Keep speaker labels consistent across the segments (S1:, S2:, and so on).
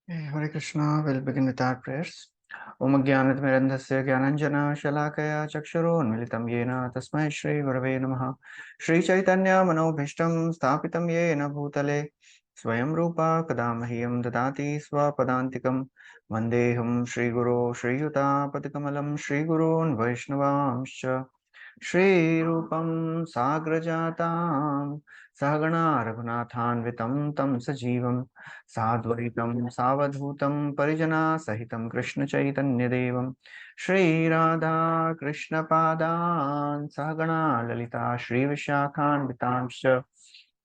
S1: Hare Krishna, we'll begin with our prayers. Om Jnanatmirandhasya Jnananjana Shalakaya Chakshurunmilitam Yena Tasmai Shri Gurave Namaha. Shri Chaitanya Manobhishtam Sthapitam Yena Bhutale Swayam Rupa Kadamahyam Dadati Swapadantikam Vandeham Shri Guru Shri Yuta Padikamalam Shri Gurun Vaishnavamscha Shri Rupam Sagrajatam Sahagana Raghunathanvitam Tam Sajivam Sadvaitam Savadhutam Parijana Sahitam Krishna Chaitanya Devam Shri Radha Krishna Padan Sahagana Lalita Shri Vishakhan Vitamsha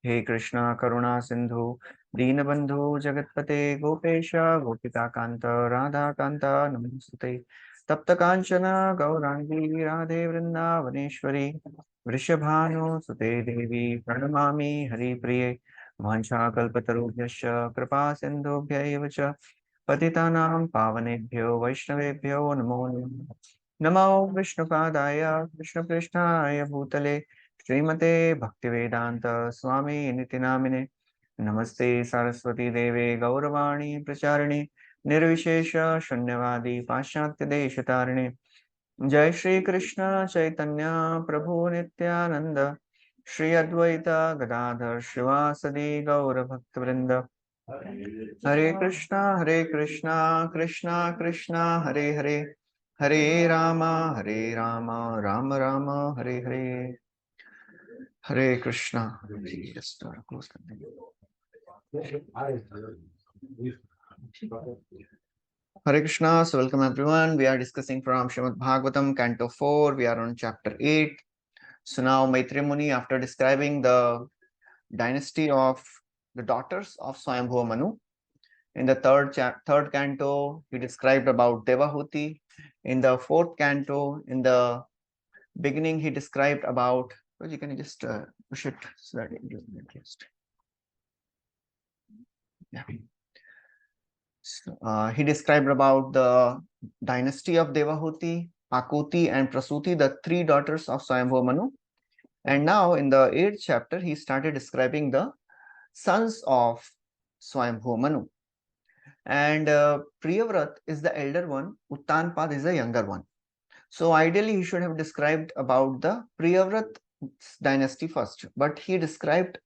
S1: He Krishna Karuna Sindhu Deenabandhu Jagatpate Gopesha Gopika Kanta Radha Kanta Namaste Tapta Kanchana Gaurangi Radhe Vrindavaneshwari Vrishabhanu Sute Devi Pranamami Hari Priye Vanchakalpatarubhyascha Kripa Sindhubhya च पतितानां पावनेभ्यो वैष्णवेभ्यो नमो नमः नमो विष्णुपादाय कृष्णपृष्ठाय भूतले श्रीमते भक्तिवेदांत स्वामी निति नामिने नमस्ते सरस्वती देवे गौरवाणी प्रचारिणे निर्विशेष शून्यवादी पाश्चात्य देशतारिणे जय श्री कृष्ण चैतन्य प्रभु नित्यानंद श्री अद्वैत गदाधर श्रीवासदि गौर भक्तवृंद हरे कृष्णा कृष्णा कृष्णा हरे हरे हरे राम राम राम हरे हरे हरे कृष्णा Just, close कर देंगे। Hare Krishna, so welcome everyone. We are discussing from Srimad Bhagavatam, Canto 4. We are on chapter 8. So now Maitri Muni, after describing the dynasty of the daughters of Swayambhuva Manu, in the third canto, he described about Devahuti. In the fourth canto, in the beginning, he described about. You can just push it so that it is just. Yeah. So, he described about the dynasty of Devahuti, Akuti, and Prasuti, the three daughters of Swayambhuva Manu. And now, in the 8th chapter, he started describing the sons of Swayambhuva Manu. And Priyavrat is the elder one, Uttanpad is the younger one. So ideally, he should have described about the Priyavrat dynasty first, but he described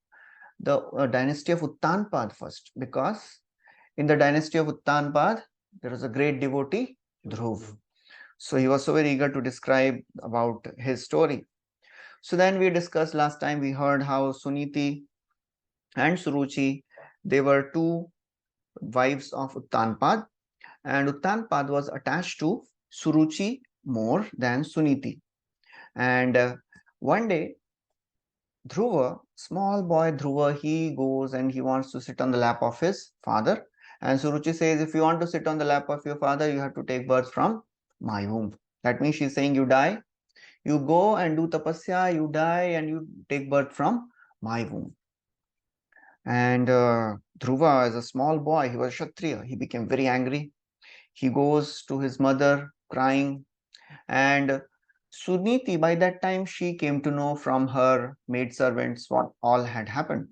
S1: the dynasty of Uttanpad first, because in the dynasty of Uttanpad, there was a great devotee, Dhruv. So he was so very eager to describe about his story. So then we discussed last time, we heard how Suniti and Suruchi, they were two wives of Uttanpad, and Uttanpad was attached to Suruchi more than Suniti. And one day, Dhruva, small boy Dhruva, he goes and he wants to sit on the lap of his father. And Suruchi says, if you want to sit on the lap of your father, you have to take birth from my womb. That means she's saying, you die, you go and do tapasya, you die and you take birth from my womb. And Dhruva, as a small boy, he was Kshatriya. He became very angry. He goes to his mother crying. And Suniti, by that time, she came to know from her maidservants what all had happened.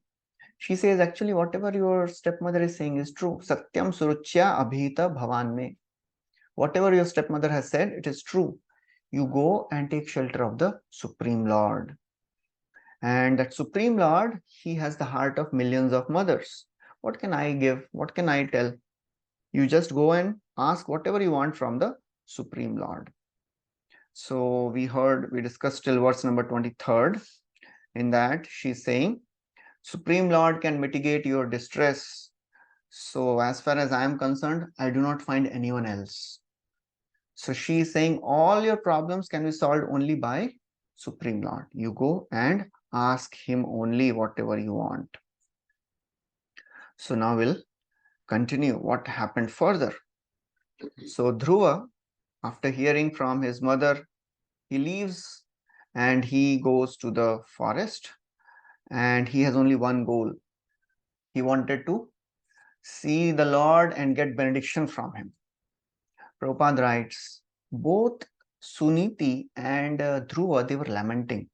S1: She says, actually, whatever your stepmother is saying is true. Satyam Suruchya Abhita Bhavan me. Whatever your stepmother has said, it is true. You go and take shelter of the Supreme Lord. And that Supreme Lord, he has the heart of millions of mothers. What can I give? What can I tell? You just go and ask whatever you want from the Supreme Lord. So we discussed till verse number 23rd. In that, she's saying, Supreme Lord can mitigate your distress. So as far as I am concerned, I do not find anyone else. So she is saying all your problems can be solved only by Supreme Lord. You go and ask him only whatever you want. So now we'll continue what happened further. So Dhruva, after hearing from his mother, he leaves and he goes to the forest, and he has only one goal. He wanted to see the Lord and get benediction from him. Prabhupada writes, both Suniti and Dhruva, they were lamenting,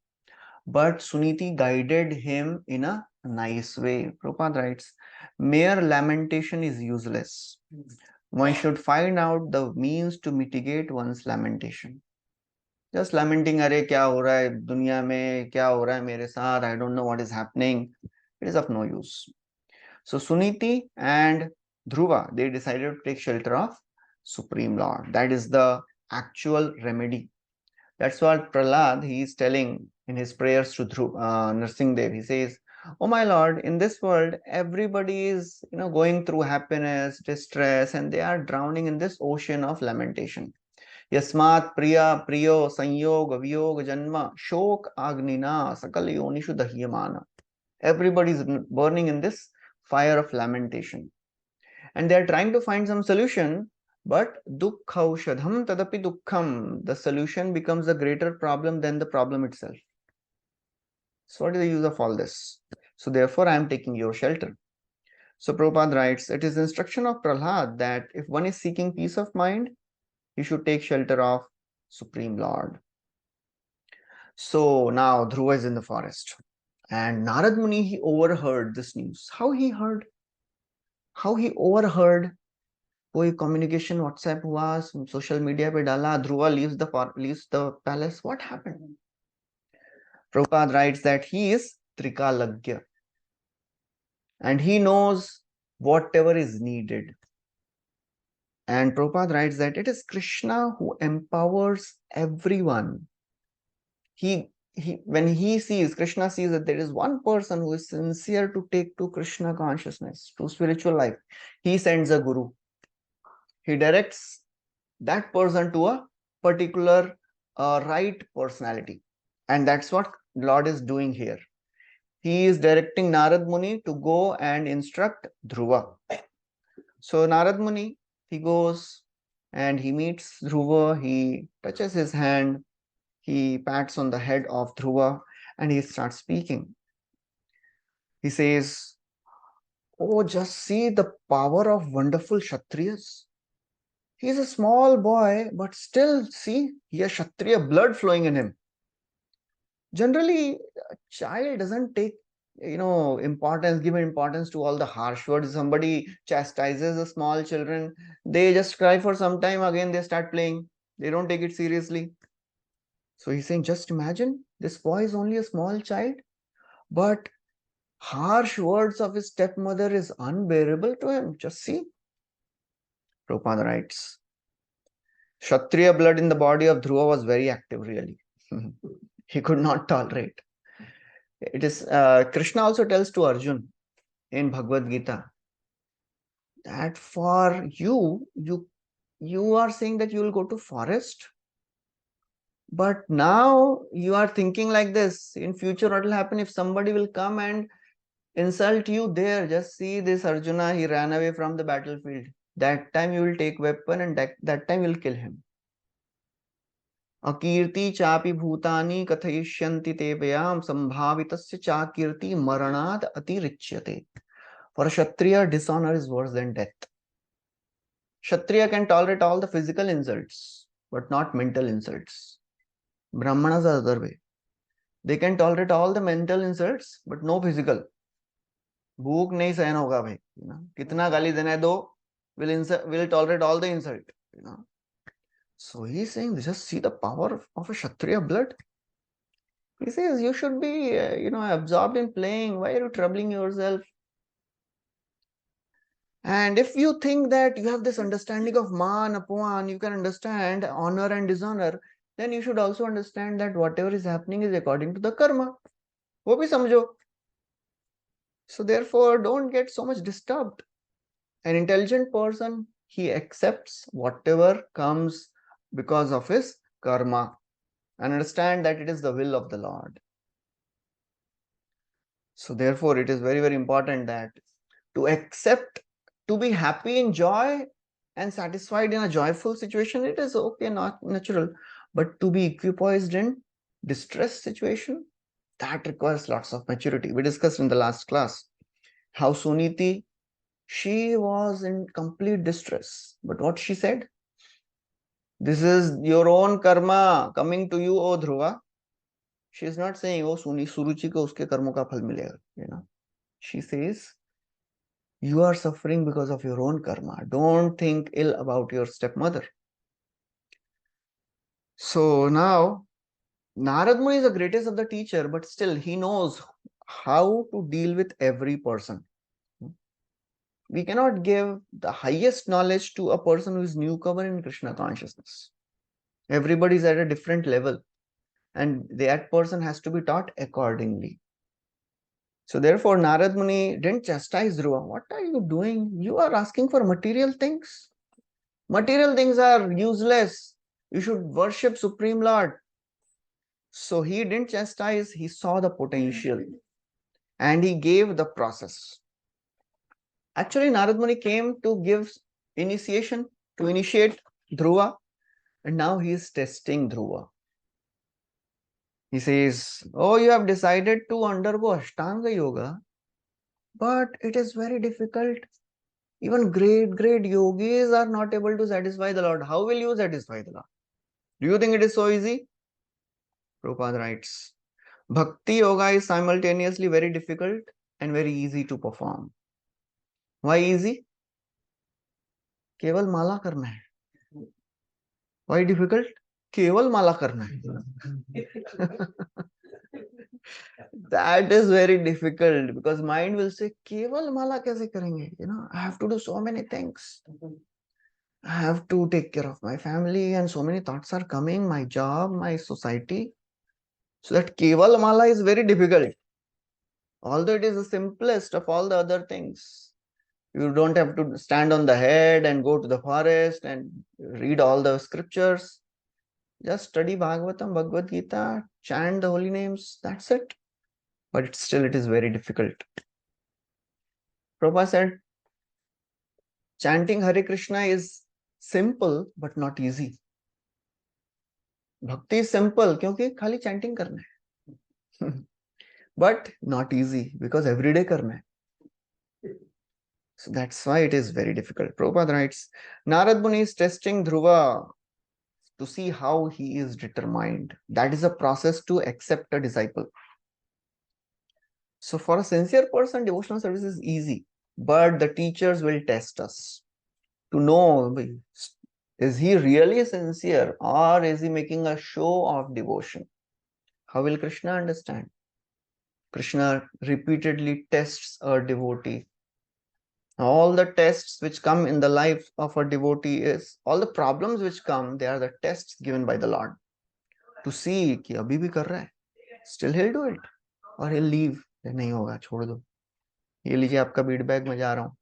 S1: but Suniti guided him in a nice way. Prabhupada writes, mere lamentation is useless. One should find out the means to mitigate one's lamentation. Just lamenting, अरे क्या हो रहा है दुनिया में, क्या हो रहा है मेरे साथ, I don't know what is happening. It is of no use. So Suniti and Dhruva, they decided to take shelter of Supreme Lord. That is the actual remedy. That's what Prahlad, he is telling in his prayers to Narsinghdev. He says, "Oh my Lord, in this world, everybody is going through happiness, distress, and they are drowning in this ocean of lamentation. Yasmat priya priyo sanyog aviyog janma shok agnina sakal yonishu dahyamana." Everybody is burning in this fire of lamentation, and they are trying to find some solution. But dukkha tadapi dukkham, the solution becomes a greater problem than the problem itself. So what is the use of all this? So therefore I am taking your shelter. So Prabhupada writes, it is the instruction of Prahlad that if one is seeking peace of mind, he should take shelter of Supreme Lord. So now Dhruva is in the forest, and Narad Muni, he overheard this news. How he heard? How he overheard? कोई communication WhatsApp हुआ, social media पे डाला, Dhruva leaves the palace. What happened? Prabhupada writes that he is Trikalagya, and he knows whatever is needed. And Prabhupada writes that it is Krishna who empowers everyone. When Krishna sees that there is one person who is sincere to take to Krishna consciousness, to spiritual life, he sends a guru. He directs that person to a particular right personality. And that's what Lord is doing here. He is directing Narad Muni to go and instruct Dhruva. So Narad Muni, he goes and he meets Dhruva, he touches his hand, he pats on the head of Dhruva, and he starts speaking. He says, "Oh, just see the power of wonderful Kshatriyas. He is a small boy, but still, see, he has Kshatriya blood flowing in him." Generally, a child doesn't take give importance to all the harsh words. Somebody chastises the small children, they just cry for some time, again they start playing, they don't take it seriously. So he's saying, just imagine, this boy is only a small child, but harsh words of his stepmother is unbearable to him. Just see. Prabhupada writes, Kshatriya blood in the body of Dhruva was very active, really. He could not tolerate. It is Krishna also tells to Arjun in Bhagavad Gita that for you are saying that you will go to forest, but now you are thinking like this. In future, what will happen if somebody will come and insult you there? Just see this Arjuna, he ran away from the battlefield. That time you will take weapon, and that time you will kill him. अकीर्ति चापि भूतानि कथयिष्यन्ति ते व्ययाम संभावितस्य चाकीर्ति मरणाद अतिरिच्यते. For a Kshatriya, dishonor is worse than death. Kshatriya can tolerate all the physical insults, but not mental insults. Brahmanas are the other way. They can tolerate all the mental insults, but no physical. भूख नहीं सहन होगा भाई, कितना गाली देना है दो, will tolerate all the insult. So he's saying, just see the power of a Kshatriya blood. He says, you should be, absorbed in playing. Why are you troubling yourself? And if you think that you have this understanding of man, apan, you can understand honor and dishonor, then you should also understand that whatever is happening is according to the karma. वो भी समझो. So therefore, don't get so much disturbed. An intelligent person, he accepts whatever comes because of his karma and understand that it is the will of the Lord. So therefore, it is very, very important that to accept, to be happy in joy and satisfied in a joyful situation, it is okay, not natural. But to be equipoised in distress situation, that requires lots of maturity. We discussed in the last class how Suniti, she was in complete distress. But what she said? This is your own karma coming to you, O Dhruva. She is not saying, oh, Suruchi ko uske karmo ka phal milega. She says, You are suffering because of your own karma. Don't think ill about your stepmother. So now, Narad Muni is the greatest of the teacher, but still he knows how to deal with every person. We cannot give the highest knowledge to a person who is newcomer in Krishna consciousness. Everybody is at a different level, and that person has to be taught accordingly. So therefore, Narad Muni didn't chastise Dhruva. What are you doing? You are asking for material things. Material things are useless. You should worship Supreme Lord. So he didn't chastise, he saw the potential and he gave the process. Actually, Narad Muni came to give initiation, to initiate Dhruva, and now he is testing Dhruva. He says, oh, you have decided to undergo Ashtanga Yoga, but it is very difficult. Even great yogis are not able to satisfy the Lord. How will you satisfy the Lord? Do you think it is so easy? Prabhupada writes, Bhakti Yoga is simultaneously very difficult and very easy to perform. Why easy? केवल माला करना है. Why difficult? केवल माला करना है. That is very difficult because mind will say, केवल माला कैसे करेंगे? I have to do so many things. I have to take care of my family and so many thoughts are coming, my job, my society. So that keval mala is very difficult. Although it is the simplest of all the other things. You don't have to stand on the head and go to the forest and read all the scriptures. Just study Bhagavatam, Bhagavad Gita, chant the holy names. That's it. But it is very difficult. Prabhupada said, chanting Hare Krishna is simple but not easy. Bhakti is simple क्योंकि खाली chanting करना है. But not easy because every day करना है. So that's why it is very difficult. Prabhupada writes, Narad Muni is testing Dhruva to see how he is determined. That is a process to accept a disciple. So for a sincere person, devotional service is easy, but the teachers will test us to know, is he really sincere or is he making a show of devotion? How will Krishna understand? Krishna repeatedly tests a devotee. All the tests which come in the life of a devotee is, all the problems which come, they are the tests given by the Lord to see कि अभी भी कर रहा है, still he'll do it or he'll leave. नहीं होगा, छोड़ दो, ये लीजिए आपका बीट बैग, मैं जा रहा हूँ.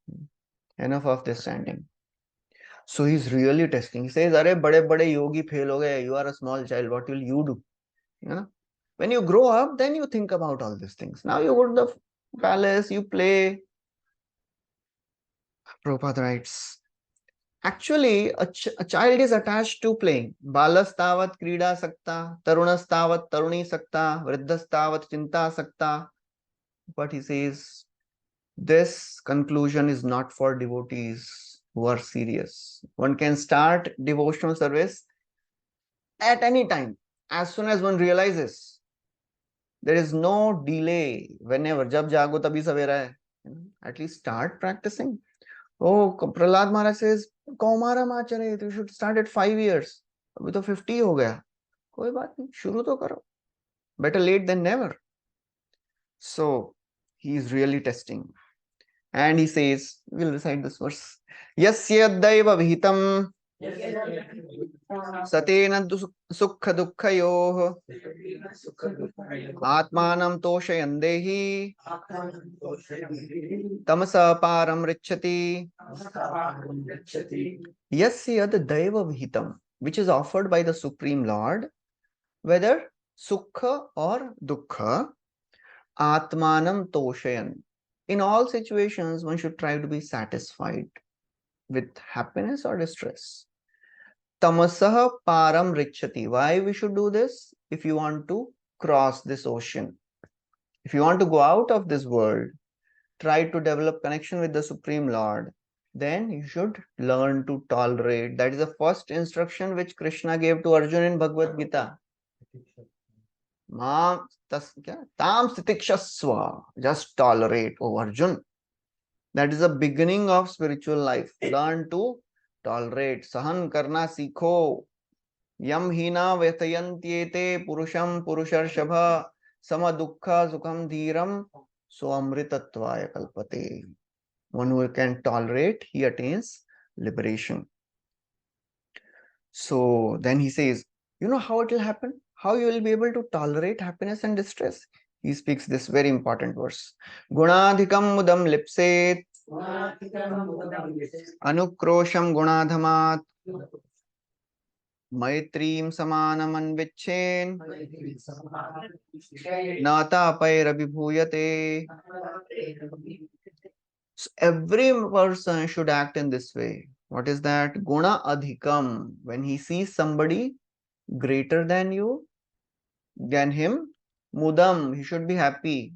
S1: Enough of this standing. So he's really testing. He says, अरे बड़े बड़े योगी फेल हो गए, you are a small child, what will you do? When you grow up, then you think about all these things. Now you go to the palace, you play. Prabhupada writes, actually, a child is attached to playing. Balastavat krida sakta, tarunastavat taruni sakta, vriddhastavat chinta sakta. But he says, this conclusion is not for devotees who are serious. One can start devotional service at any time, as soon as one realizes. There is no delay. Whenever, jab jago tabhi savera hai. At least start practicing. Oh, Prahlad Maharaj says, Kaumara Machare, you should start at 5 years. अभी तो 50 हो गया. कोई बात नहीं, शुरू तो करो. Better late than never. So, he is really testing. And he says, we'll recite this verse. Yasya daiva vihitam satena sukha dukkhayoh atmanam toshayandehi tamasa param richati. Yasya daiva vihitam, which is offered by the Supreme Lord, whether sukha or dukkha, atmanam toshayan. In all situations, one should try to be satisfied with happiness or distress. Tamasaha param richati. Why we should do this? If you want to cross this ocean, if you want to go out of this world, try to develop connection with the Supreme Lord, then you should learn to tolerate. That is the first instruction which Krishna gave to Arjuna in Bhagavad Gita. Tam stitikshasva. Just tolerate, O Arjun. That is the beginning of spiritual life. Learn to tolerate. Sahan karna सीखो. Yam hina व्यथयन्त्येते purusham पुरुषर्षभ sama dukkha sukham dhiram so amritattvaya kalpate. One who can tolerate, he attains liberation. So then he says, you know how it will happen? How you will be able to tolerate happiness and distress? He speaks this very important verse. Gunadhikam mudam lipset anukrosham gunadhamat maitrim samanamanvichen nata pairabhibhuyate. So every person should act in this way. What is that? Guna adhikam. When he sees somebody greater than you, than him, mudam, he should be happy.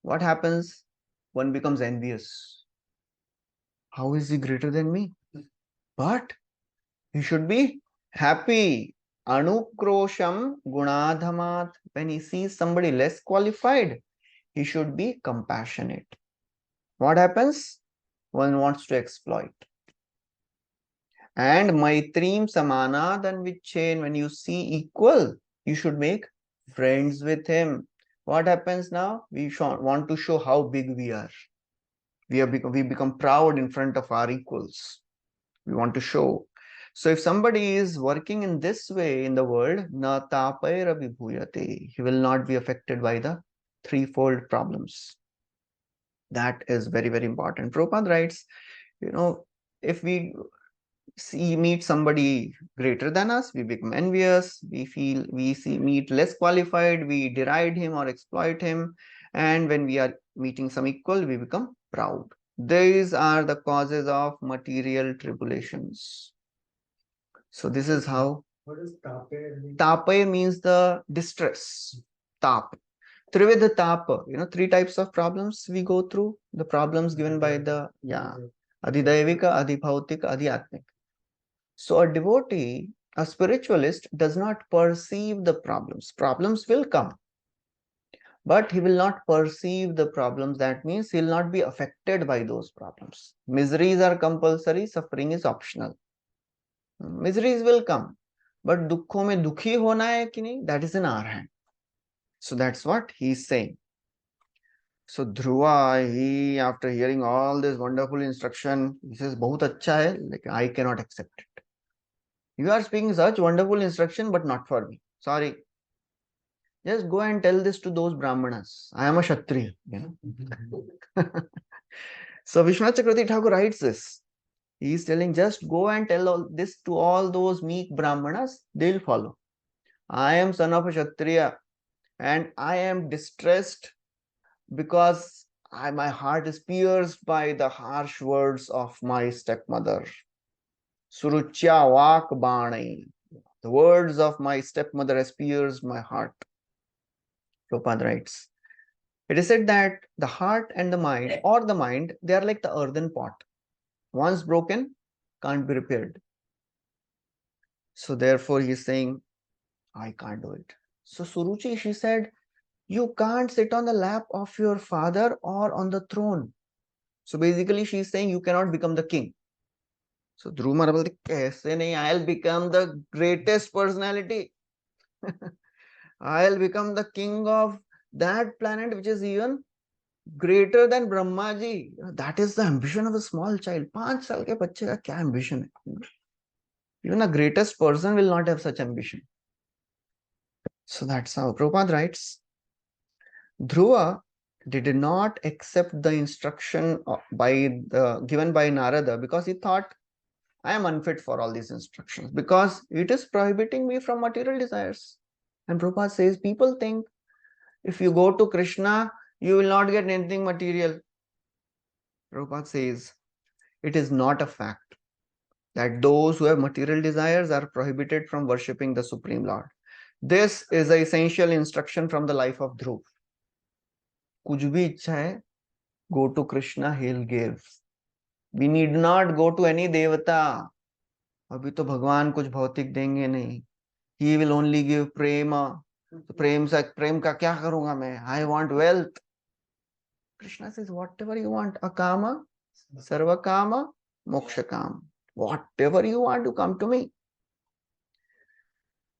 S1: What happens? One becomes envious. How is he greater than me? But he should be happy. Anukrosham gunadhamat. When he sees somebody less qualified, he should be compassionate. What happens? One wants to exploit. And maitrim samana, then with chain, when you see equal, you should make friends with him. What happens now? We want to show how big we are. We become proud in front of our equals. We want to show. So if somebody is working in this way in the world, na tapaira vibhuyate, he will not be affected by the threefold problems. That is very, very important. Prabhupada writes, if we meet somebody greater than us, we become envious, meet less qualified, we deride him or exploit him, and when we are meeting some equal, we become proud. These are the causes of material tribulations. So this is how. What does tape mean? Tape means the distress. Tap. Trividha tapa. Three types of problems we go through. The problems given by the Adhidaivika, Adhibhautika, Adhyatmika. So a devotee, a spiritualist, does not perceive the problems. Problems will come, but he will not perceive the problems. That means he will not be affected by those problems. Miseries are compulsory, suffering is optional. Miseries will come, but dukho mein dukhi hona hai ki nahi, that is in our hand. So that's what he is saying. So Dhruva, he, after hearing all this wonderful instruction, he says, "Bahut acha hai, like I cannot accept it. You are speaking such wonderful instruction, but not for me. Sorry. Just go and tell this to those Brahmanas. I am a Kshatriya." So Vishwanath Chakravarti Thakur writes this. He is telling, just go and tell all this to all those meek Brahmanas, they will follow. I am son of a Kshatriya and I am distressed because my heart is pierced by the harsh words of my stepmother. Suruchya vak bani. The words of my stepmother has pierced my heart. Prabhupada writes, it is said that the heart and the mind, or the mind, they are like the earthen pot. Once broken, can't be repaired. So therefore he is saying, I can't do it. So Suruchi, she said, you can't sit on the lap of your father or on the throne. So basically she is saying you cannot become the king. So Dhruva Maharaj, kaise nahi, I'll become the greatest personality. I'll become the king of that planet which is even greater than Brahma ji. That is the ambition of a small child. 5 साल के बच्चे का क्या ambition है? Even a greatest person will not have such ambition. So that's how Prabhupada writes. Dhruva did not accept the instruction given by Narada because he thought, I am unfit for all these instructions because it is prohibiting me from material desires. And Prabhupada says, people think if you go to Krishna, you will not get anything material. Prabhupada says, it is not a fact that those who have material desires are prohibited from worshipping the Supreme Lord. This is the essential instruction from the life of Dhruv. Kuch bhi ichha hai, go to Krishna, he'll give. We need not go to any devata. Abhi to Bhagwan kuch bhautik denge nahi. He will only give prema. तो प्रेम का क्या करूंगा मैं? I want wealth. Krishna says, whatever you want, akama, sarvakama, mokshakam. Whatever you want to come to me.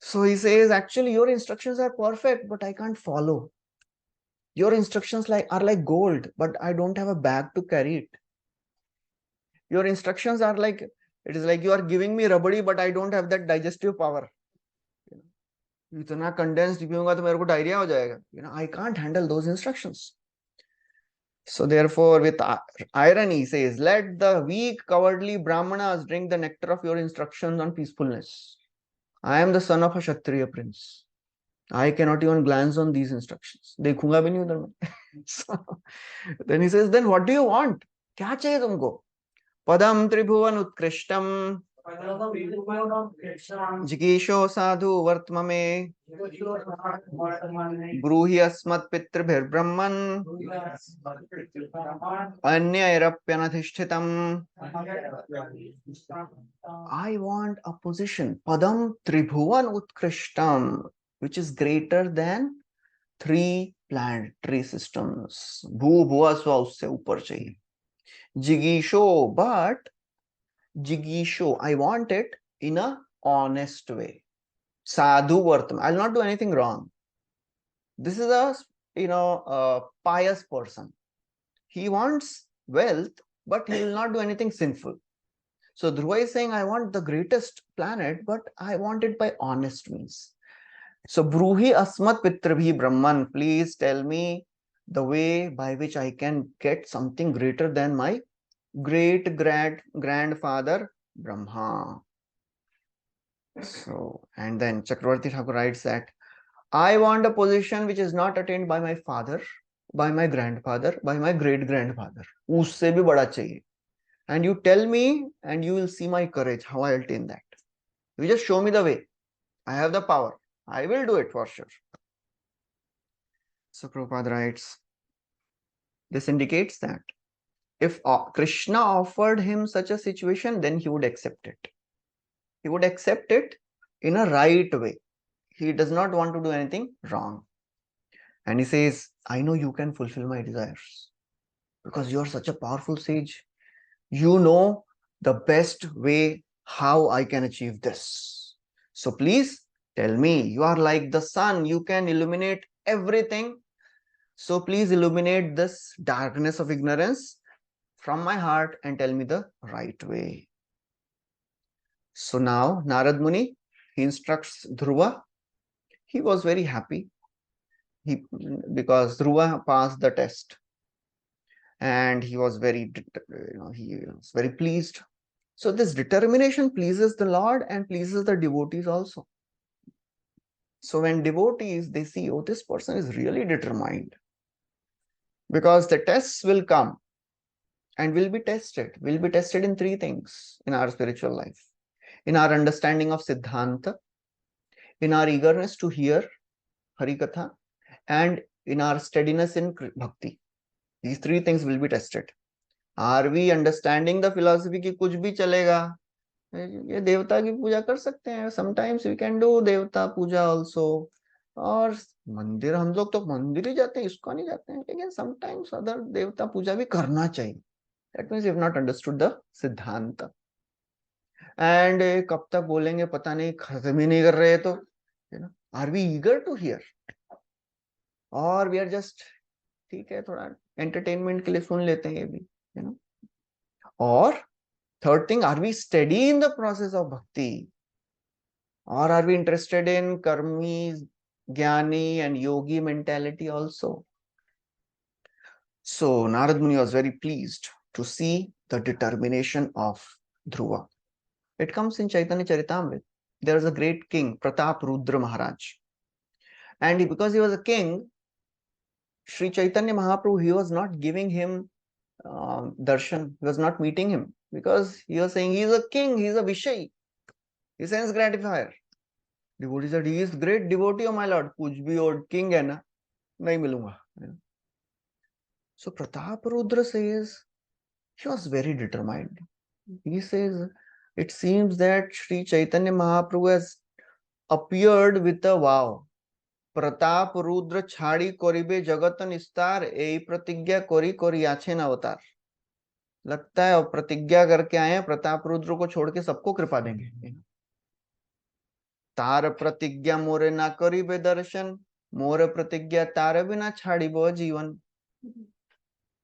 S1: So he says, actually, your instructions are perfect, but I can't follow. Your instructions are like gold, but I don't have a bag to carry it. Your instructions are like, it is like you are giving me rabadi, but I don't have that digestive power. इतना condensed पीऊंगा तो मेरे को diarrhea हो जाएगा. I can't handle those instructions. So therefore, with irony, he says, let the weak, cowardly brahmanas drink the nectar of your instructions on peacefulness. I am the son of a Kshatriya prince. I cannot even glance on these instructions. देखूंगा भी नहीं उधर में. So then he says, then what do you want? क्या चाहिए तुमको? पदम त्रिभुवन उत्कृष्टम जिगीषो साधु वर्तम में ब्रूहि अस्मत् पितृभिर्ब्रह्मन् अन्यैरप्यनधिष्ठितम्. I want a position, padam tribhuvan utkrishtam, which is greater than 3 planetary systems. Bhu bhuva swa usse upar chahiye. Jigisho, but Jigisho, I want it in a honest way. Sadhu Vartam, I'll not do anything wrong. This is a pious person. He wants wealth, but he will not do anything sinful. So Dhruva is saying, I want the greatest planet, but I want it by honest means. So Bruhi Asmat Pitrabhi Brahman, please tell me the way by which I can get something greater than my great grandfather Brahma. So, and then Chakravarti Thakur writes that I want a position which is not attained by my father, by my grandfather, by my great grandfather. Usse bhi bada chahiye. And you tell me, and you will see my courage, how I will attain that. You just show me the way. I have the power. I will do it for sure. So Prabhupada writes, this indicates that if Krishna offered him such a situation, then he would accept it. He would accept it in a right way. He does not want to do anything wrong. And he says, I know you can fulfill my desires because you are such a powerful sage. You know the best way how I can achieve this. So please tell me, you are like the sun, you can illuminate everything. So please illuminate this darkness of ignorance from my heart and tell me the right way. So now Narad Muni, he instructs Dhruva. He was very happy because Dhruva passed the test. And he was very pleased. So this determination pleases the Lord and pleases the devotees also. So when devotees, they see, oh, this person is really determined, because the tests will come and will be tested. Will be tested in 3 things in our spiritual life: in our understanding of Siddhanta, in our eagerness to hear Harikatha, and in our steadiness in Bhakti. These 3 things will be tested. Are we understanding the philosophy ki kuch bhi chalega? ये देवता की पूजा कर सकते हैं. Sometimes we can do देवता पूजा also. और मंदिर, हम लोग तो मंदिर ही जाते हैं, इसको नहीं जाते हैं. लेकिन sometimes other देवता पूजा भी करना चाहिए. That means you have not understood the सिद्धांत. And कब तक बोलेंगे पता नहीं, खत्म ही नहीं कर रहे. तो are we eager to hear, or we are just ठीक है थोड़ा entertainment के लिए सुन लेते हैं ये भी, or third thing, are we steady in the process of bhakti, or are we interested in karmi, jnani and yogi mentality also? So Narad Muni was very pleased to see the determination of Dhruva. It comes in Chaitanya Charitamrita. There was a great king, Pratap Rudra Maharaj. And because he was a king, Sri Chaitanya Mahaprabhu, he was not giving him darshan. He was not meeting him because he was saying he is a king, he is a Vishay, he is sense gratifier. Devotee said, he is great devotee of my lord. Kuch bhi old king hai na, nahi milunga. So Pratap Rudra says, he was very determined. He says, it seems that Sri Chaitanya Mahaprabhu has appeared with a vow. Pratap Rudra छाड़ी करिबे जगत निस्तार एई प्रतिज्ञा करी करी आछेन अवतार। लगता है और प्रतिज्ञा करके आए हैं प्रताप रुद्र को छोड़ के सबको कृपा देंगे। तार प्रतिज्ञा मोरे ना करिबे दर्शन, मोर प्रतिज्ञा तार बिना छाड़िबो जीवन।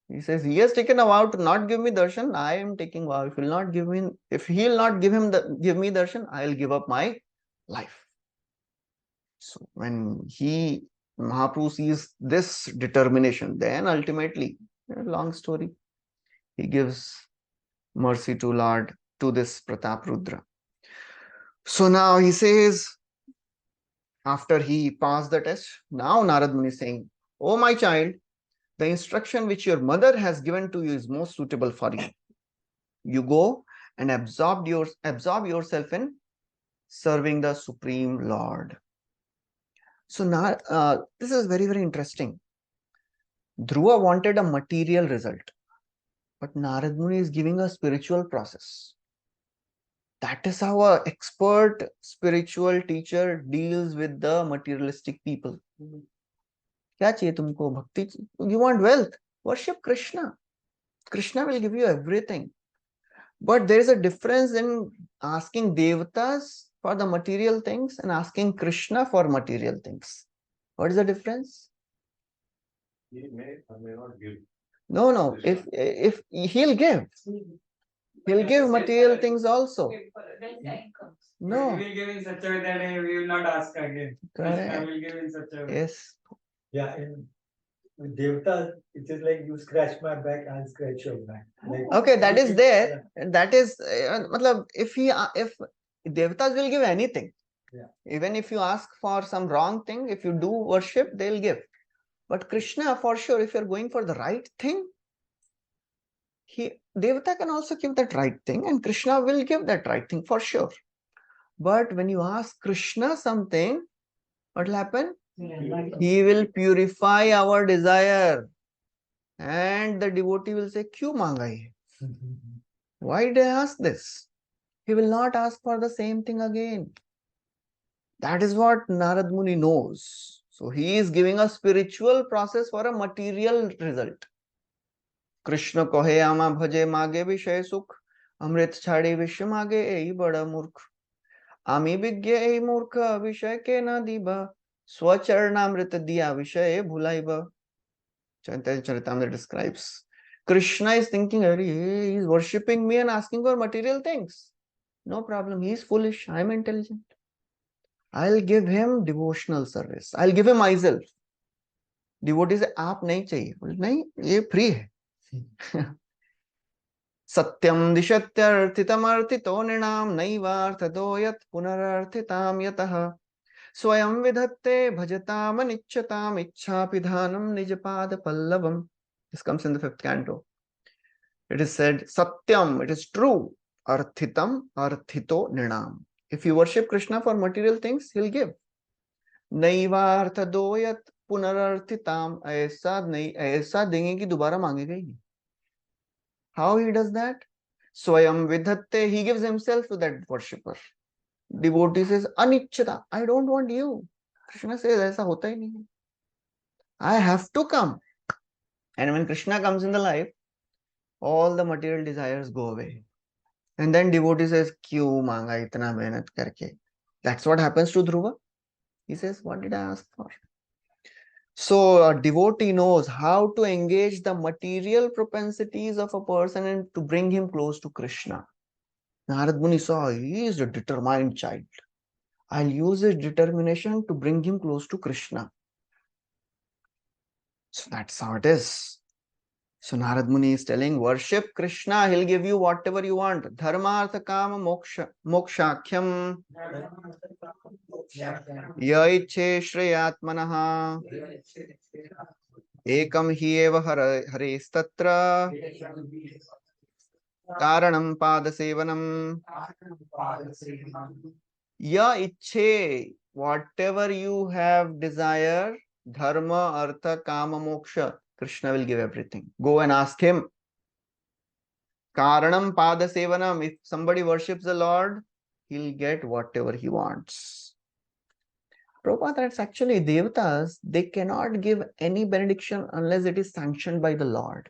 S1: He says he has taken a vow to not give me darshan. I am taking vow. If he will not give me darshan, I will give up my life. So when Mahaprabhu sees this determination, then ultimately, long story, he gives mercy to Lord, to this Pratap Rudra. So now he says, after he passed the test, now Narad Muni is saying, "Oh my child, the instruction which your mother has given to you is most suitable for you. You go and absorb yourself in serving the Supreme Lord." So now, this is very, very interesting. Dhruva wanted a material result, but Narad Muni is giving a spiritual process. That is how an expert spiritual teacher deals with the materialistic people. क्या चाहिए तुमको? भक्ति? You want wealth? Worship Krishna. Krishna will give you everything. But there is a difference in asking devatas for the material things and asking Krishna for material things. What is the difference? He may or may not give. No. If he'll give material things also. No. He will give in such a way that we will not ask again. Krishna will give in such a way. Yes.
S2: Yeah, in Devta, it is like you scratch my back, I'll scratch your back. Like,
S1: okay, that is there. That is, if devatas will give anything.
S2: Yeah.
S1: Even if you ask for some wrong thing, if you do worship, they'll give. But Krishna, for sure, if you're going for the right thing, Devata can also give that right thing, and Krishna will give that right thing for sure. But when you ask Krishna something, what will happen? He will purify our desire. And the devotee will say, "Kyun manga ye? Why did I ask this?" He will not ask for the same thing again. That is what Narad Muni knows. So he is giving a spiritual process for a material result. Krishna कहे आमा भजे मागे विषय सुख, अमृत छाड़ी विश्व मागे एई बड़ा मूर्ख। आमी विज्ञ एई मूर्ख विषय के न दीबा, स्वचरणामृत दिया विषय भुलाइबा। Charitamrita describes Krishna is thinking, he is worshipping me and asking for material things. No problem, he is foolish, I am intelligent. I'll give him devotional service. I'll give him myself. Devotee से आप नहीं चाहिए, नहीं ये free है। सत्यम दिशत्यर्थितमर्थितो नृणाम नैवार्थतो यत् पुनरर्थिताम यतः स्वयं विधत्ते भजताम अनिच्छताम इच्छापिधानम निजपाद पल्लवम. This comes in the 5th canto. It is said, Satyam, it is true. Arthitam, arthito nrinam. If you worship Krishna for material things, he'll give. Naivartha doyat punararthitam. ऐसा देंगे कि दोबारा मांगेगा ही नहीं. How he does that? Swayam vidhatte, he gives himself to that worshipper. Devotee says, Anichchata, I don't want you. Krishna says, ऐसा होता ही नहीं. I have to come. And when Krishna comes in the life, all the material desires go away. And then devotee says, "Kyun manga itna mehnat karke?" That's what happens to Dhruva. He says, "What did I ask for?" So a devotee knows how to engage the material propensities of a person and to bring him close to Krishna. Narad Muni saw, he is a determined child. I'll use his determination to bring him close to Krishna. So that's how it is. So Narad Muni is telling, worship Krishna, he'll give you whatever you want. Dharma, artha, kama, mokshakhyam. Ya ichhe shreyatmanaha. Ekam hi eva harestatra. Karanam padasevanam. Ya ichhe, whatever you have desire, dharma, artha, kama, moksha, Krishna will give everything. Go and ask him. Karanam pada sevanam. If somebody worships the Lord, he'll get whatever he wants. Prabhupada writes, actually, devatas, they cannot give any benediction unless it is sanctioned by the Lord.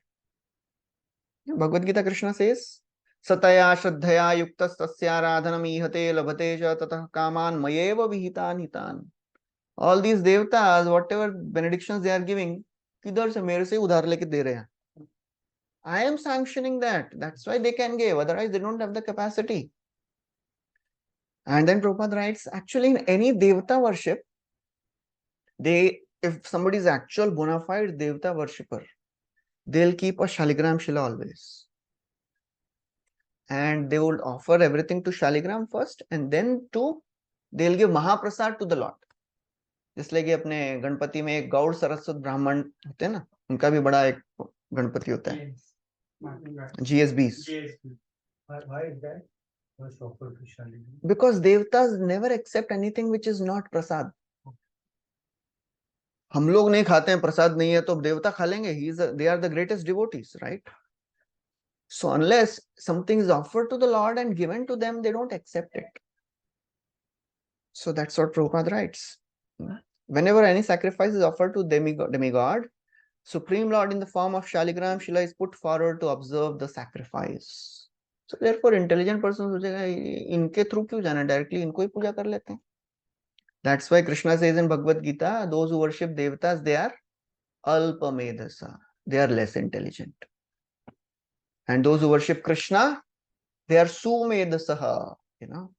S1: Bhagavad Gita, Krishna says, Sataya Shraddhaya Yuktas Tasya Radhanam Ihate Labhate Cha Tatah Kaman Mayeva Vihitan Hitan. All these devatas, whatever benedictions they are giving, किधर से मेरे से उधार लेके दे रहे हैं. I am sanctioning that. That's why they can give. Otherwise, they don't have the capacity. And then Prabhupada writes, actually, in any devata worship, if somebody is actual bona fide devata worshipper, they'll keep a Shaligram Shila always. And they would offer everything to Shaligram first, and then they'll give Mahaprasad to the Lord. इसलिए कि अपने गणपति में एक गौड़ सरस्वत ब्राह्मण होते हैं ना, उनका भी बड़ा एक गणपति होता है, GSBs.
S2: Why is that? Was offered to Shaligram?
S1: Because devatas never accept anything which is not prasad. हम लोग नहीं खाते हैं, प्रसाद नहीं है, तो देवता खा लेंगे. They are the greatest devotees, right? So unless something is offered to the Lord and given to them, they don't accept it. So that's what Prabhupada writes. Whenever any sacrifice is offered to demigod, Supreme Lord in the form of Shaligram Shila is put forward to observe the sacrifice. So therefore, intelligent person सोचेगा इनके through क्यों जाना, directly इनको ही पूजा कर लेते हैं. That's why Krishna says in Bhagavad Gita, those who worship devatas, they are alpa medhasa. They are less intelligent. And those who worship Krishna, they are sumedhasaha. You know,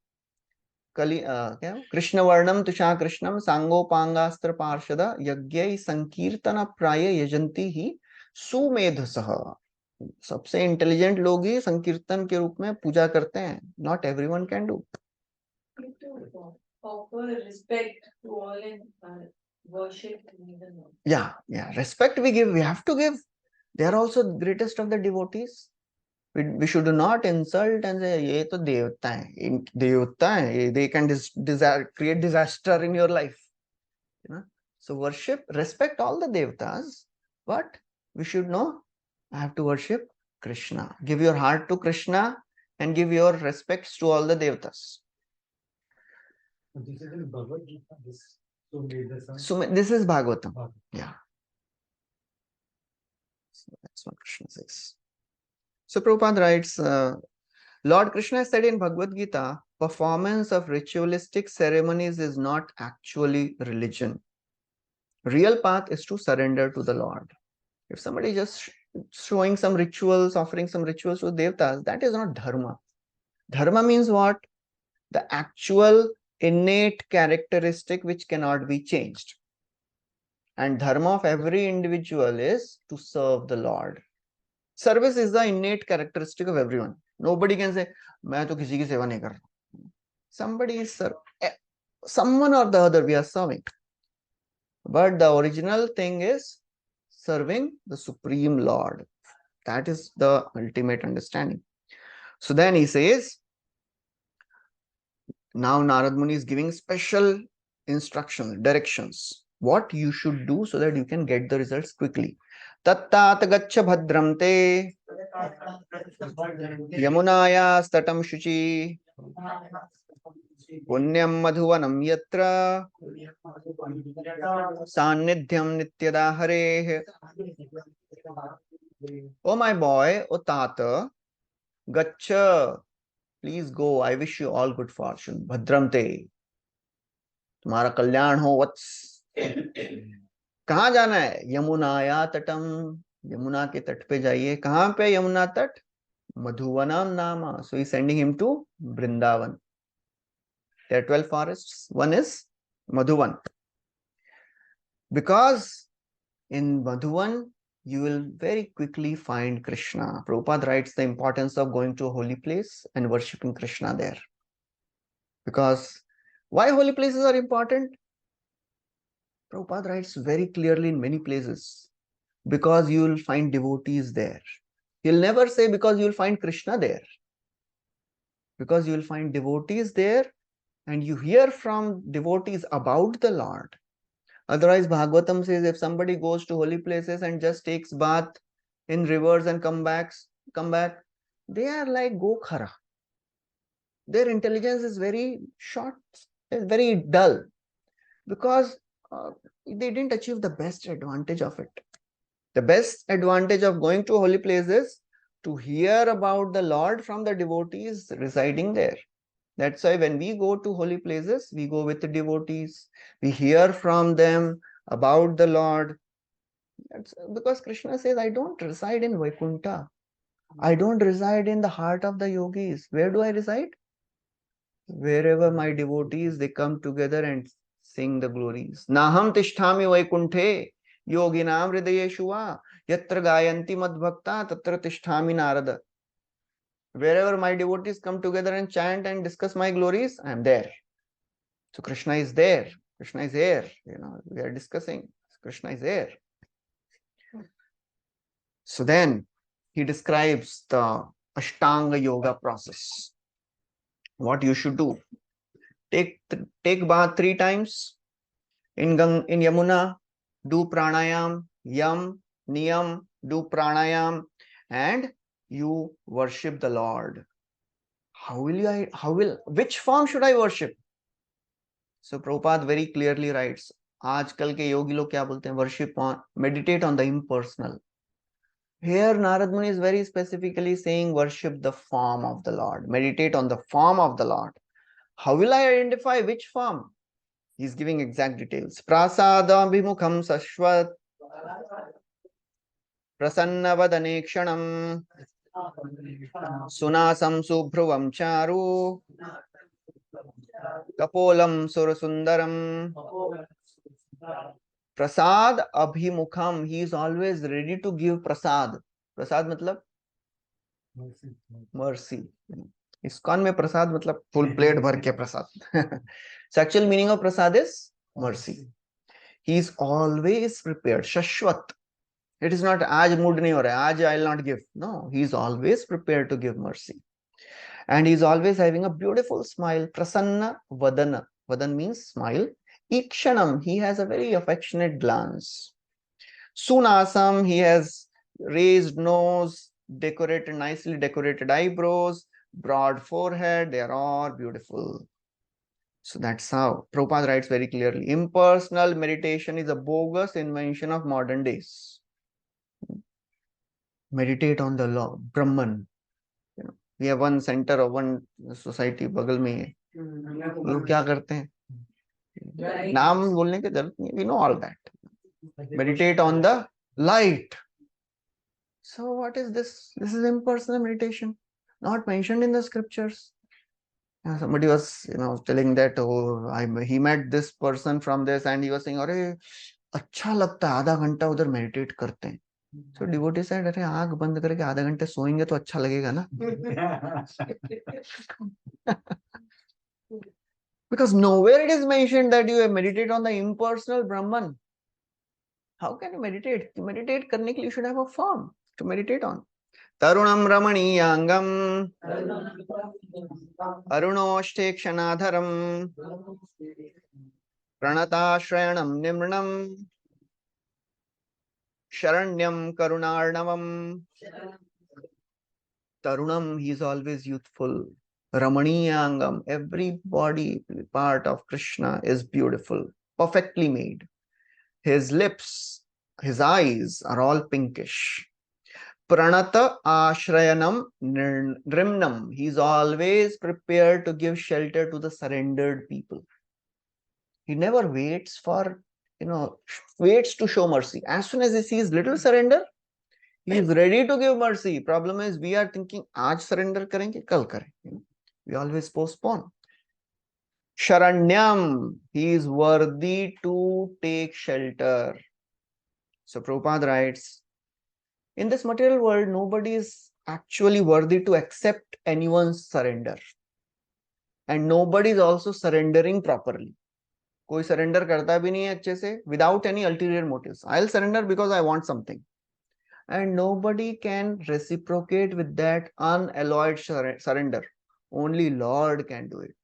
S1: Krishna Varnam Tusha Krishnam Sango Pangastra Parshada Yagyai Sankirtana Praya Yajanti hi Sumedhasaha. सबसे intelligent लोग ही संकीर्तन के रूप में पूजा करते हैं. Not everyone can do.
S3: Offer respect to all and worship.
S1: Yeah, respect we give, we have to give. They are also the greatest of the devotees. We should not insult and say ये तो देवता है, देवता है, they can create disaster in your life. You know, so worship, respect all the devatas, but we should know I have to worship Krishna. Give your heart to Krishna and give your respects to all the devatas.
S2: This is in Bhagavad Gita.
S1: So this is Bhagavatam. Yeah. So that's what Krishna says. So Prabhupada writes, Lord Krishna said in Bhagavad Gita, performance of ritualistic ceremonies is not actually religion. Real path is to surrender to the Lord. If somebody just showing some rituals, offering some rituals to devatas, that is not dharma. Dharma means what? The actual innate characteristic which cannot be changed. And dharma of every individual is to serve the Lord. Service is the innate characteristic of everyone. Nobody can say, मैं तो किसी की सेवा नहीं कर रहा. Somebody is someone or the other we are serving. But the original thing is serving the Supreme Lord. That is the ultimate understanding. So then he says, now Narad Muni is giving special instructions, directions, what you should do so that you can get the results quickly. Tattat gaccha bhadram te yamunaya statam shuchi punyam madhuvanam yatra sannidhyam nityada hare. Oh my boy, O Tata, gaccha, please go. I wish you all good fortune. Bhadram te, तुम्हारा कल्याण हो वत्स. कहाँ जाना है? यमुनाया तटम, यमुना के तट पे जाइए. कहाँ पे यमुना तट? मधुवनम नामा. So he's sending him to Vrindavan. There are 12 forests. One is Madhuvan. Because in Madhuvan, you will very quickly find Krishna. Prabhupada writes the importance of going to a holy place and worshipping Krishna there. Because why holy places are important? Prabhupada writes very clearly in many places. Because you will find devotees there. He'll never say because you will find Krishna there. Because you will find devotees there and you hear from devotees about the Lord. Otherwise, Bhagavatam says if somebody goes to holy places and just takes bath in rivers and come back, they are like Gokhara. Their intelligence is very short, very dull. because they didn't achieve the best advantage of it. The best advantage of going to holy places to hear about the Lord from the devotees residing there. That's why when we go to holy places, we go with the devotees. We hear from them about the Lord. That's because Krishna says, I don't reside in Vaikuntha. I don't reside in the heart of the yogis. Where do I reside? Wherever my devotees, they come together and sing the glories. Naham tishtami Vaikunthe yoginam hridayeshu va yatra gayanti madbhakta tatra tishtami narada. Wherever my devotees come together and chant and discuss my glories, I am there. So Krishna is there. Krishna is here. We are discussing. Krishna is there. So then he describes the Ashtanga Yoga process. What you should do. Take bath 3 times in Yamuna. Do pranayam, yam, niyam, do pranayam, and you worship the Lord. Which form should I worship? So Prabhupada very clearly writes, आजकल के योगी लोग क्या बोलते हैं? Worship on, meditate on the impersonal. Here Narad Muni is very specifically saying worship the form of the Lord. Meditate on the form of the Lord. How will I identify which form? He's giving exact details. Prasadabhimukham sashvat prasannavadane kshanam sunasam subhruvam charu kapolam surasundaram prasad abhimukham. He is always ready to give prasad. Prasad matlab mercy. ISKCON में प्रसाद मतलब full plate भर के प्रसाद. So actual meaning of prasad is mercy. He is always prepared. Shashwat. It is not आज mood नहीं हो रहा है, आज I will not give. No, he is always prepared to give mercy. And he is always having a beautiful smile. Prasanna vadana. Vadan means smile. Ikshanam, he has a very affectionate glance. Sunasam, he has raised nose, nicely decorated eyebrows, broad forehead. They are all beautiful. So that's how Prabhupada writes very clearly. Impersonal meditation is a bogus invention of modern days. Meditate on the law, Brahman. We have one center of one society बगल में है. लोग क्या करते हैं? नाम बोलने की जरूरत नहीं. We know all that. Meditate on the light. So what is this? This is impersonal meditation, not mentioned in the scriptures. Somebody was, telling that, he met this person from this, and he was saying, अरे अच्छा लगता है, आधा घंटा उधर meditate करते हैं. So devotee said, अरे आँख बंद करके आधा घंटे सोएंगे तो अच्छा लगेगा ना? Because nowhere it is mentioned that you meditate on the impersonal Brahman. How can you meditate? To meditate करने के लिए you should have a form to meditate on. Tarunam Ramaniyangam Arunoshte Kshanadharam Pranatashrayanam Nimranam Sharanyam Karunarnavam. Tarunam, he is always youthful. Ramaniyangam, every body part of Krishna is beautiful, perfectly made. His lips, his eyes are all pinkish. Pranata ashrayanam nrimnam. He is always prepared to give shelter to the surrendered people. He never waits to show mercy. As soon as he sees little surrender, he is ready to give mercy. Problem is, we are thinking, aaj surrender karenge, kal kare. We always postpone. Sharanyam, he is worthy to take shelter. So Prabhupada writes, in this material world, nobody is actually worthy to accept anyone's surrender. And nobody is also surrendering properly. कोई surrender करता भी नहीं है अच्छे से, without any ulterior motives. I'll surrender because I want something. And nobody can reciprocate with that unalloyed surrender. Only Lord can do it.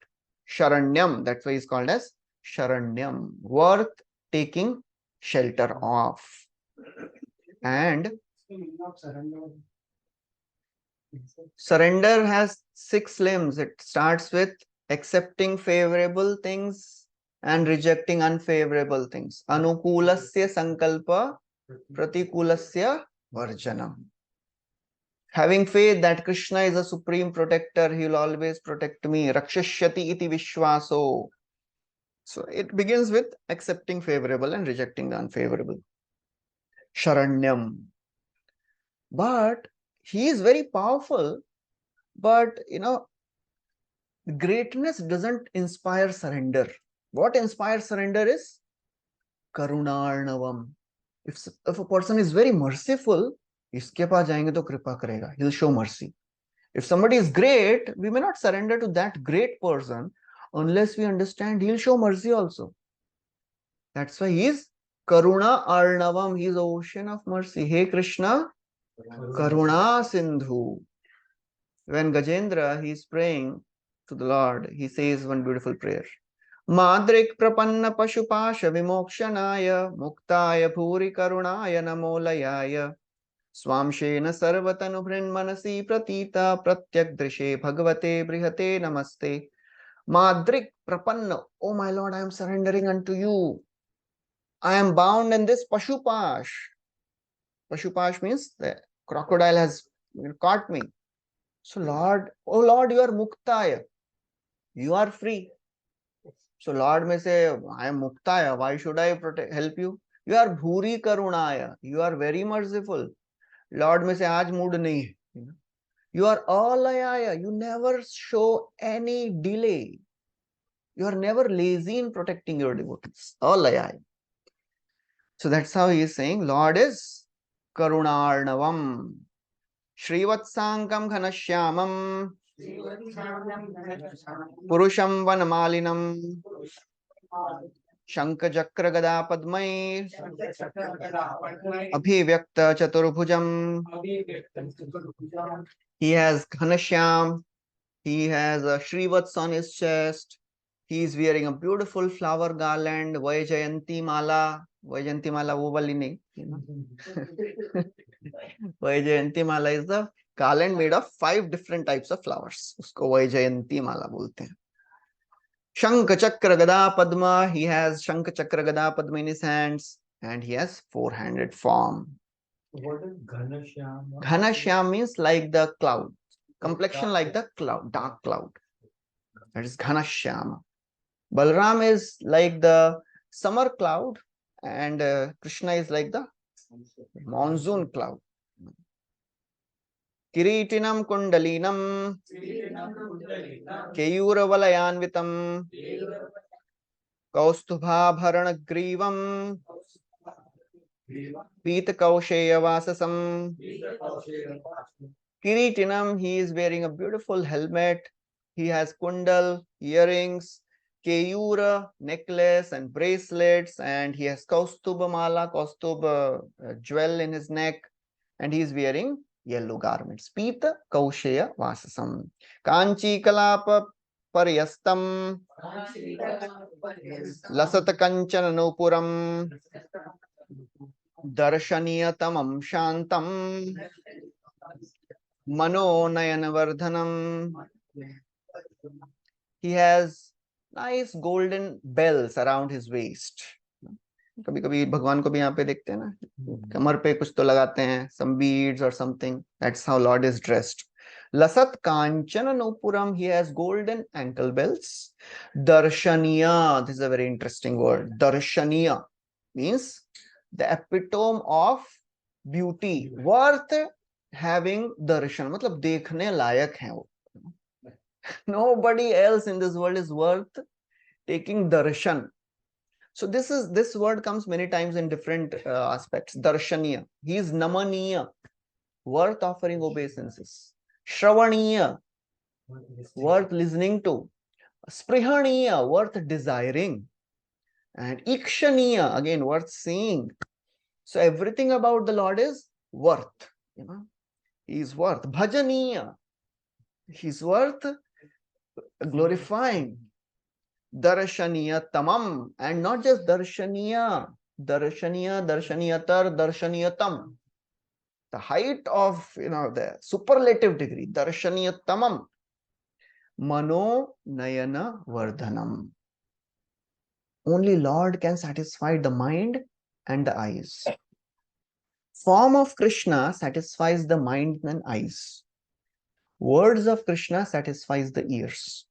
S1: Sharanyam, that's why he's called as Sharanyam, worth taking shelter of. And surrender has 6 limbs. It starts with accepting favorable things and rejecting unfavorable things. Anukulasya sankalpa pratikulasya varjanam. Having faith that Krishna is a supreme protector, he will always protect me. Rakshashyati iti vishwaso. So it begins with accepting favorable and rejecting the unfavorable. Sharanyam. But he is very powerful, but greatness doesn't inspire surrender. What inspires surrender is Karunarnavam. If a person is very merciful, इसके पास जाएंगे तो कृपा करेगा. He'll show mercy. If somebody is great, we may not surrender to that great person unless we understand he'll show mercy also. That's why he is Karuna Arnavam. He is the ocean of mercy. Hey Krishna, Karuna Sindhu. When Gajendra, he is praying to the Lord, he says one beautiful prayer. Madrik prapanna pashupasha vimokshanaya muktaya bhuri karunaya namolayaya swamshena sarvatanu manasi pratita pratyak drishe bhagavate brihate namaste. Madrik prapanna, oh my Lord, I am surrendering unto you. I am bound in this pashupash. Pashupash means the crocodile has caught me. So Lord, oh Lord, you are muktaya. You are free. So Lord may say, I am muktaya. Why should I help you? You are bhuri karunaya. You are very merciful. Lord may say, aaj mood nahi hai. You are alayaya. You never show any delay. You are never lazy in protecting your devotees. Alayaya. So that's how he is saying, Lord is karunarnavam. Srivatsankam ghanashyamam purusham vanamalinam Shankachakra Gada Padmai Abhivyakta Chaturbhujam. He has Ghanashyam. He has a Shrivats on his chest. He is wearing a beautiful flower garland. Vaijayanti Mala. Vaijayanti Mala wo wali nahi. Vaijayanti Mala is the garland made of 5 different types of flowers. Usko Vaijayanti Mala bolte hain. Shankha Chakra Gada Padma, he has Shankha Chakra Gada Padma in his hands and he has 4-handed form.
S2: What is Ghanashyam?
S1: Ghanashyam means like the cloud, complexion like the cloud, dark cloud. That is Ghanashyama. Balram is like the summer cloud and Krishna is like the monsoon cloud. Kiritinam Kundalinam Keyura Valayanvitam Kaustubhabharanagrivam Pita Kausheyavasasam. Kiritinam, he is wearing a beautiful helmet. He has kundal, earrings, Keyura, necklace and bracelets, and he has Kaustuba Mala, Kaustuba jewel in his neck, and he is wearing yellow garments. Pita Kausheya Vasasam. Kanchi Kalapa Paryastam Lasata Kanchana Nupuram Darshaniyatamam Shantam Mano Nayanavardhanam. He has nice golden bells around his waist. कभी कभी भगवान को भी यहाँ पे देखते हैं ना, कमर पे कुछ तो लगाते हैं, some beads or something. That's how Lord is dressed. Lasat Kanchana Nupuram, he has golden ankle bells. Darshaniya, this is a very interesting word. Darshaniya means the epitome of beauty, worth having darshan, मतलब देखने लायक है वो. Nobody else in this world is worth taking darshan. So this word comes many times in different aspects. Darshaniya, he is namaniya, worth offering obeisances. Shravaniya, worth listening to. Sprihaniya, worth desiring. And Ikshaniya, again worth seeing. So everything about the Lord is worth. He is worth. Bhajaniya, he is worth glorifying. Darshaniya tamam, and not just darshaniya, darshaniya, darshaniyatar, darshaniyatam. The height of the superlative degree, darshaniya tamam. Mano nayana vardhanam. Only Lord can satisfy the mind and the eyes. Form of Krishna satisfies the mind and eyes. Words of Krishna satisfies the ears.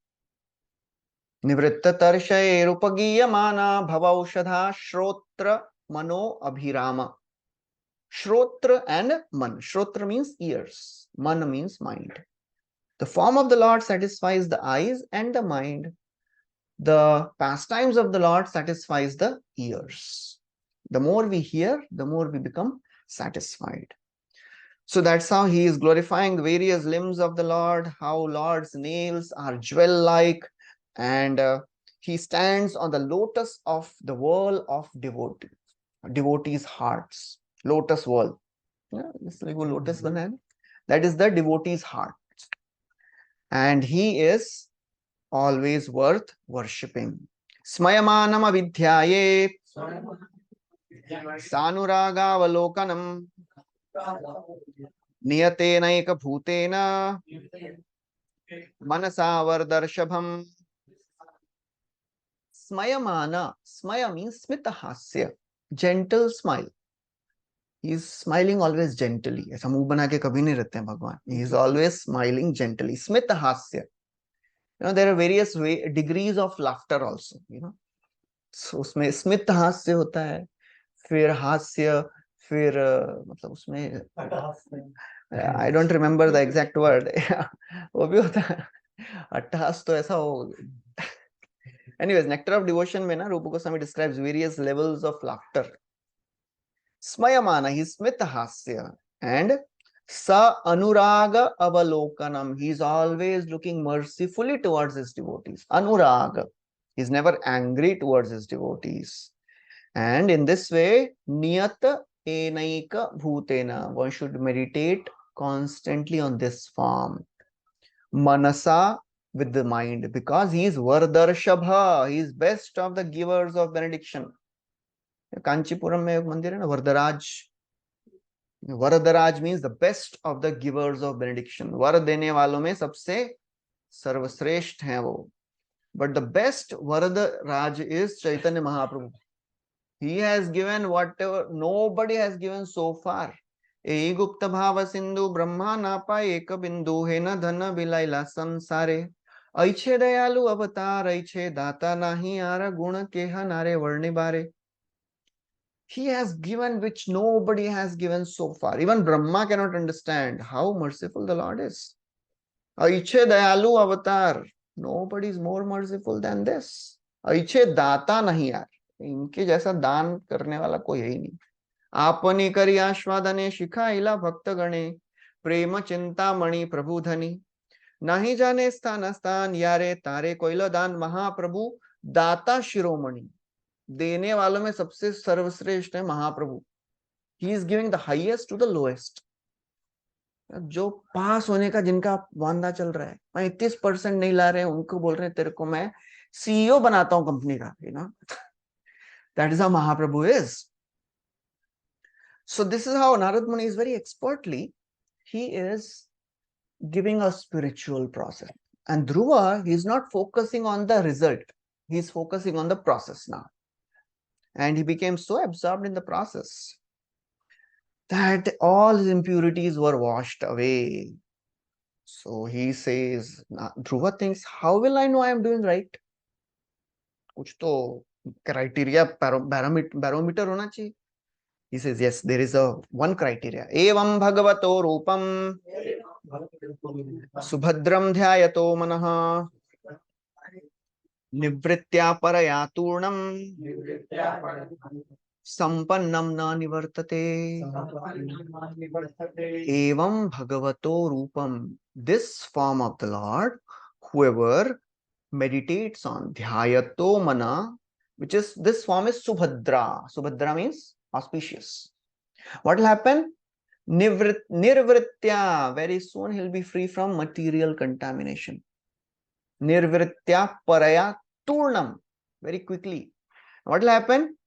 S1: Nivritta tarshay rupagiyamana bhavaushadha shrotra mano abhirama. Shrotra and man. Shrotra means ears. Man means mind. The form of the Lord satisfies the eyes and the mind. The pastimes of the Lord satisfies the ears. The more we hear, the more we become satisfied. So that's how he is glorifying the various limbs of the Lord, how Lord's nails are jewel-like, and he stands on the lotus of the whirl of devotees' hearts. Lotus whirl. Yeah, it's like a lotus banana. That is the devotee's heart. And he is always worth worshipping. Smayamanam avidyayet sanuragavalokanam niyatenaika bhutena manasavardharshabham. Smayamana. Smaya means smitahasya. Gentle smile. He is smiling always gently. ऐसा मुंह बना के कभी नहीं रहते हैं भगवान. He is always smiling gently. Smitahasya. There are various degrees of laughter also. So उसमें स्मित हास्य होता है, फिर हास्य, फिर मतलब उसमें I don't remember the exact word. वो भी होता है. अट्टहास तो ऐसा हो. Anyways, Nectar of Devotion में ना Rupa Goswami describes various levels of laughter. Smayamana, he is smita hasya, and sa anuraga avalokanam, he is always looking mercifully towards his devotees. Anuraga, he is never angry towards his devotees. And in this way, niyata enaika bhutena, one should meditate constantly on this form. Manasa, with the mind, because he is Vardarshabha, he is best of the givers of benediction. Kanchipuram में एक मंदिर है ना, Varadraj. Varadraj means the best of the givers of benediction. वर देने वालों में सबसे सर्वश्रेष्ठ हैं वो. But the best Varadraj is Chaitanya Mahaprabhu. He has given whatever nobody has given so far. ए गुप्त भाव सिंधु ब्रह्मा ना पाए एक बिंदु है न धन बिलाइला संसारे. ऐछे दयालु अवतार ऐछे दाता नाही आर गुण केह नारे वर्णि बारे. He has given which nobody has given so far. Even Brahma cannot understand how merciful the Lord is. Aiche dayalu avatar. Nobody is more merciful than this. Aiche data nahi yaar. इनके जैसा दान करने वाला कोई है ही नहीं. आपने करी आश्वादने शिखाइला भक्त गणे प्रेम चिंता मणि प्रभु धनी. नहीं जाने स्थान स्थान यारे तारे कोइलो दान महाप्रभु दाता शिरोमणि. देने वालों में सबसे सर्वश्रेष्ठ है महाप्रभु. He is giving the highest to the lowest. जो पास होने का जिनका वांदा चल रहा है, 35% नहीं ला रहे हैं, उनको बोल रहे हैं तेरे को मैं सीईओ बनाता हूं कंपनी का. That is how Mahaprabhu is. So this is how Narad Muni is very expertly, he is giving a spiritual process. And Dhruva, he is not focusing on the result. He is focusing on the process now. And he became so absorbed in the process that all his impurities were washed away. So he says, Dhruva thinks, how will I know I am doing right? कुछ तो criteria, barometer होना चाहिए. He says, yes, there is one criteria. Evam bhagavato rupam subhadram dhyayato manaha nivritya paraya turnam sampannam na nivartate. Evam bhagavato rupam. This form of the Lord, whoever meditates on dhyayato mana, which is, this form is subhadra. Subhadra means auspicious. What will happen? Nirvritya. Very soon he'll be free from material contamination. Nirvritya paraya turnam. Very quickly. What will happen?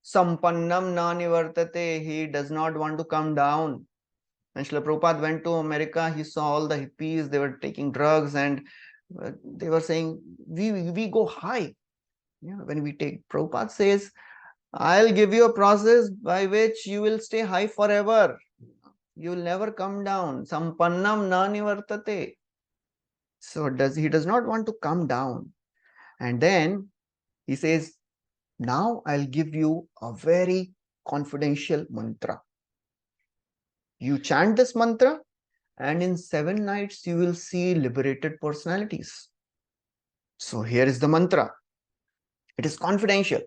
S1: Sampannam na nivartate. He does not want to come down. When Srila Prabhupada went to America, he saw all the hippies, they were taking drugs and they were saying, we go high. When we take, Prabhupada says, I'll give you a process by which you will stay high forever. You will never come down. Sampannam na nivartate. So he does not want to come down. And then he says, now I'll give you a very confidential mantra. You chant this mantra, and in 7 nights you will see liberated personalities. So here is the mantra. It is confidential.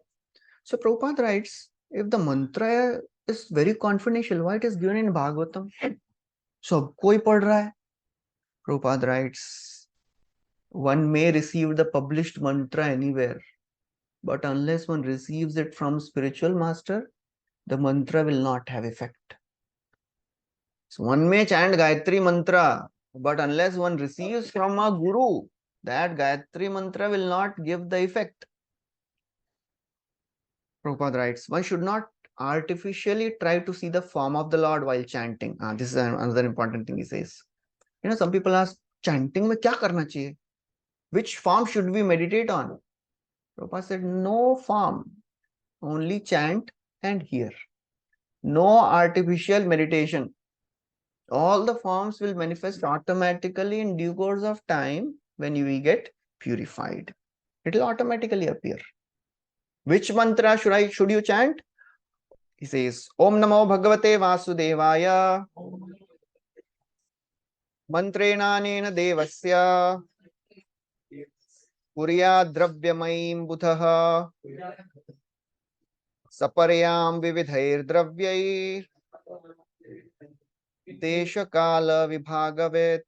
S1: So Prabhupada writes, if the mantra is very confidential, why it is given in Bhagavatam? So koi pad raha hai? Prabhupada writes, one may receive the published mantra anywhere, but unless one receives it from spiritual master, the mantra will not have effect. So one may chant Gayatri mantra, but unless one receives from a guru, that Gayatri mantra will not give the effect. Prabhupada writes, one should not artificially try to see the form of the Lord while chanting. This is another important thing he says. Some people ask, chanting mein kya karna chahiye? Which form should we meditate on? Prabhupada said, no form, only chant and hear. No artificial meditation. All the forms will manifest automatically in due course of time when you will get purified. It will automatically appear. Which mantra should you chant? He says, Om Namo Bhagavate Vasudevaya Mantrenanena Devasya Purya Dravyamaim Buthaha Saparyam Vividhair Dravyai Desha Kala Vibhagavet.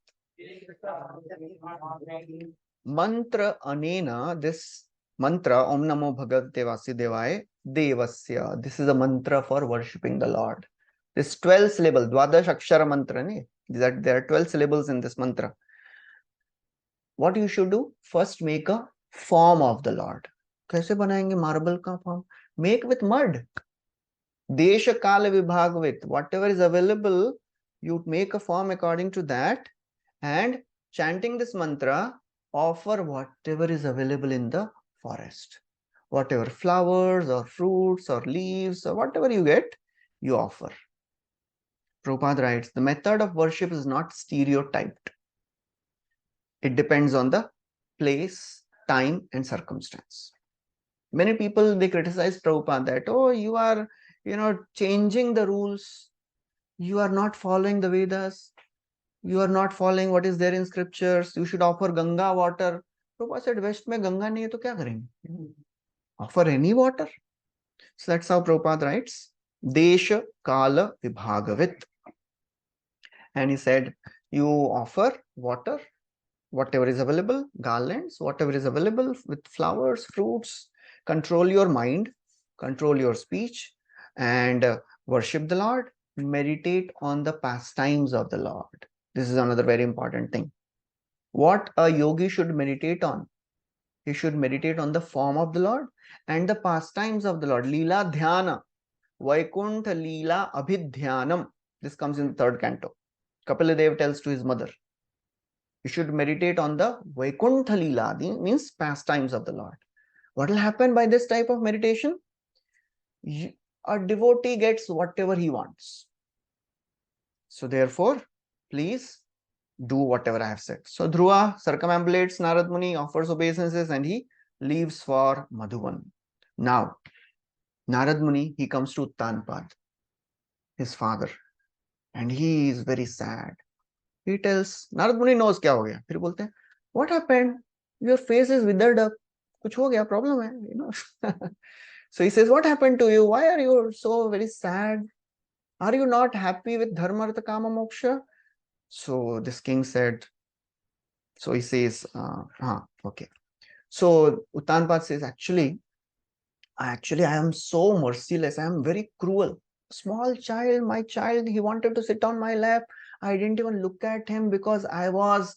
S1: Mantra Anena, this mantra Om Namo Bhagavate Vasudevaya Devasya. This is a mantra for worshipping the Lord. This 12 syllable, Dwadash Akshara mantra. There are 12 syllables in this mantra. What you should do? First make a form of the Lord. कैसे बनाएंगे marble का form? Make with mud. Desha Kala Vibhagavet. Whatever is available, you make a form according to that, and chanting this mantra, offer whatever is available in the forest. Whatever flowers or fruits or leaves or whatever you get, you offer. Prabhupada writes, the method of worship is not stereotyped. It depends on the place, time, and circumstance. Many people, they criticize Prabhupada that, oh, you are, changing the rules. You are not following the Vedas. You are not following what is there in scriptures. You should offer Ganga water. Prabhupada said, West mein Ganga nahi hai to kya karenge? Offer any water. So that's how Prabhupada writes, Desha Kala Vibhagavit. And he said, you offer water, whatever is available, garlands, whatever is available with flowers, fruits. Control your mind, control your speech, and worship the Lord. Meditate on the pastimes of the Lord. This is another very important thing. What a yogi should meditate on? He should meditate on the form of the Lord and the pastimes of the Lord. Leela Dhyana, Vaikuntha Leela Abhidhyanam. This comes in the 3rd canto. Kapila Dev tells to his mother, you should meditate on the Vaikuntha Leela, means pastimes of the Lord. What will happen by this type of meditation? A devotee gets whatever he wants. So therefore, please do whatever I have said. So Dhruva circumambulates Narad Muni, offers obeisances, and he leaves for Madhuban. Now, Narad Muni, he comes to Uttanpad, his father, and he is very sad. He tells, Narad Muni knows kya ho gaya. Phir bolte hain, what happened? Your face is withered up. Kuch ho gaya, problem hai, So he says, what happened to you? Why are you so very sad? Are you not happy with dharma, artha, kama, moksha? So this king said, so he says, okay. So Uttanpad says, actually, I am so merciless. I am very cruel. Small child, my child, he wanted to sit on my lap. I didn't even look at him because I was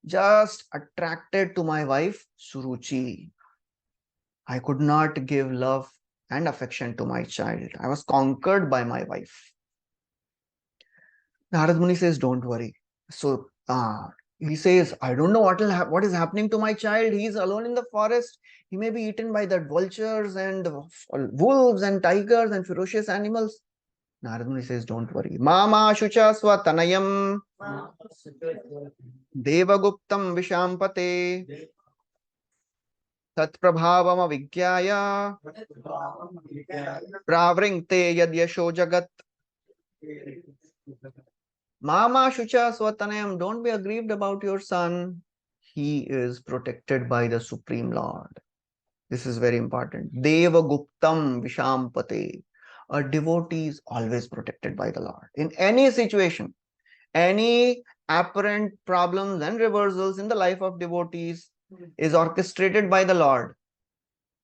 S1: just attracted to my wife, Suruchi. I could not give love and affection to my child. I was conquered by my wife. Narad Muni says, don't worry. So he says, I don't know what is happening to my child. He's alone in the forest. He may be eaten by the vultures and wolves and tigers and ferocious animals. Narad Muni says, don't worry. Mama Shucha Swatanayam Devaguptam Vishampate Tatprabhavam Vigyaya Pravringte Yad Yasho Jagat. Mama Shucha Swatanayam, don't be aggrieved about your son. He is protected by the Supreme Lord. This is very important. Deva Guptam Vishampate. A devotee is always protected by the Lord. In any situation, any apparent problems and reversals in the life of devotees is orchestrated by the Lord.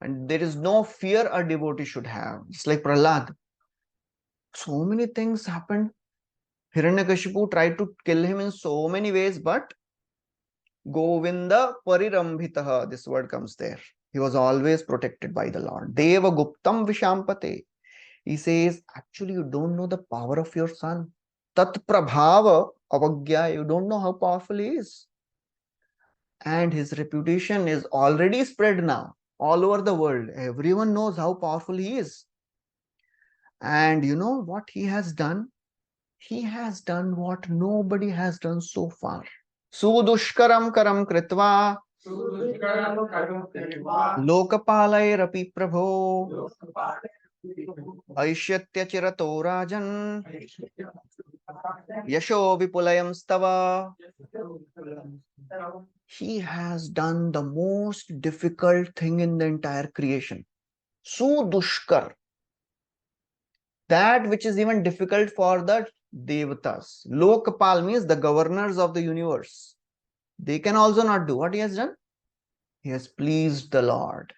S1: And there is no fear a devotee should have. It's like Prahlad. So many things happened. Hiranyakashipu tried to kill him in so many ways, but Govinda Parirambhitaha, this word comes there. He was always protected by the Lord. Deva Guptam Vishampate. He says, actually, you don't know the power of your son. Tat Prabhava Avagya, you don't know how powerful he is. And his reputation is already spread now all over the world. Everyone knows how powerful he is. And you know what he has done? He has done what nobody has done so far. Sudushkaram karam kritva lokapalairapi prabho aishyatya chirato rajan yasho vipulayam stava. He has done the most difficult thing in the entire creation. Sudushkar. That which is even difficult for the devatas. Lokapal means the governors of the universe. They can also not do what he has done. He has pleased the Lord.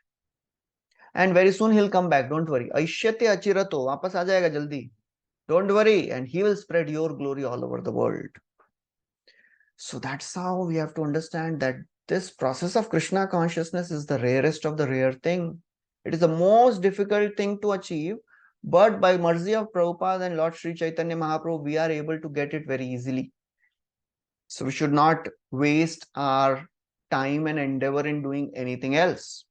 S1: And very soon he'll come back. Don't worry. Aishyate achirato. Vapas aa jayega jaldi. Don't worry. And he will spread your glory all over the world. So that's how we have to understand that this process of Krishna consciousness is the rarest of the rare thing. It is the most difficult thing to achieve. But by mercy of Prabhupada and Lord Sri Chaitanya Mahaprabhu, we are able to get it very easily. So we should not waste our time and endeavor in doing anything else.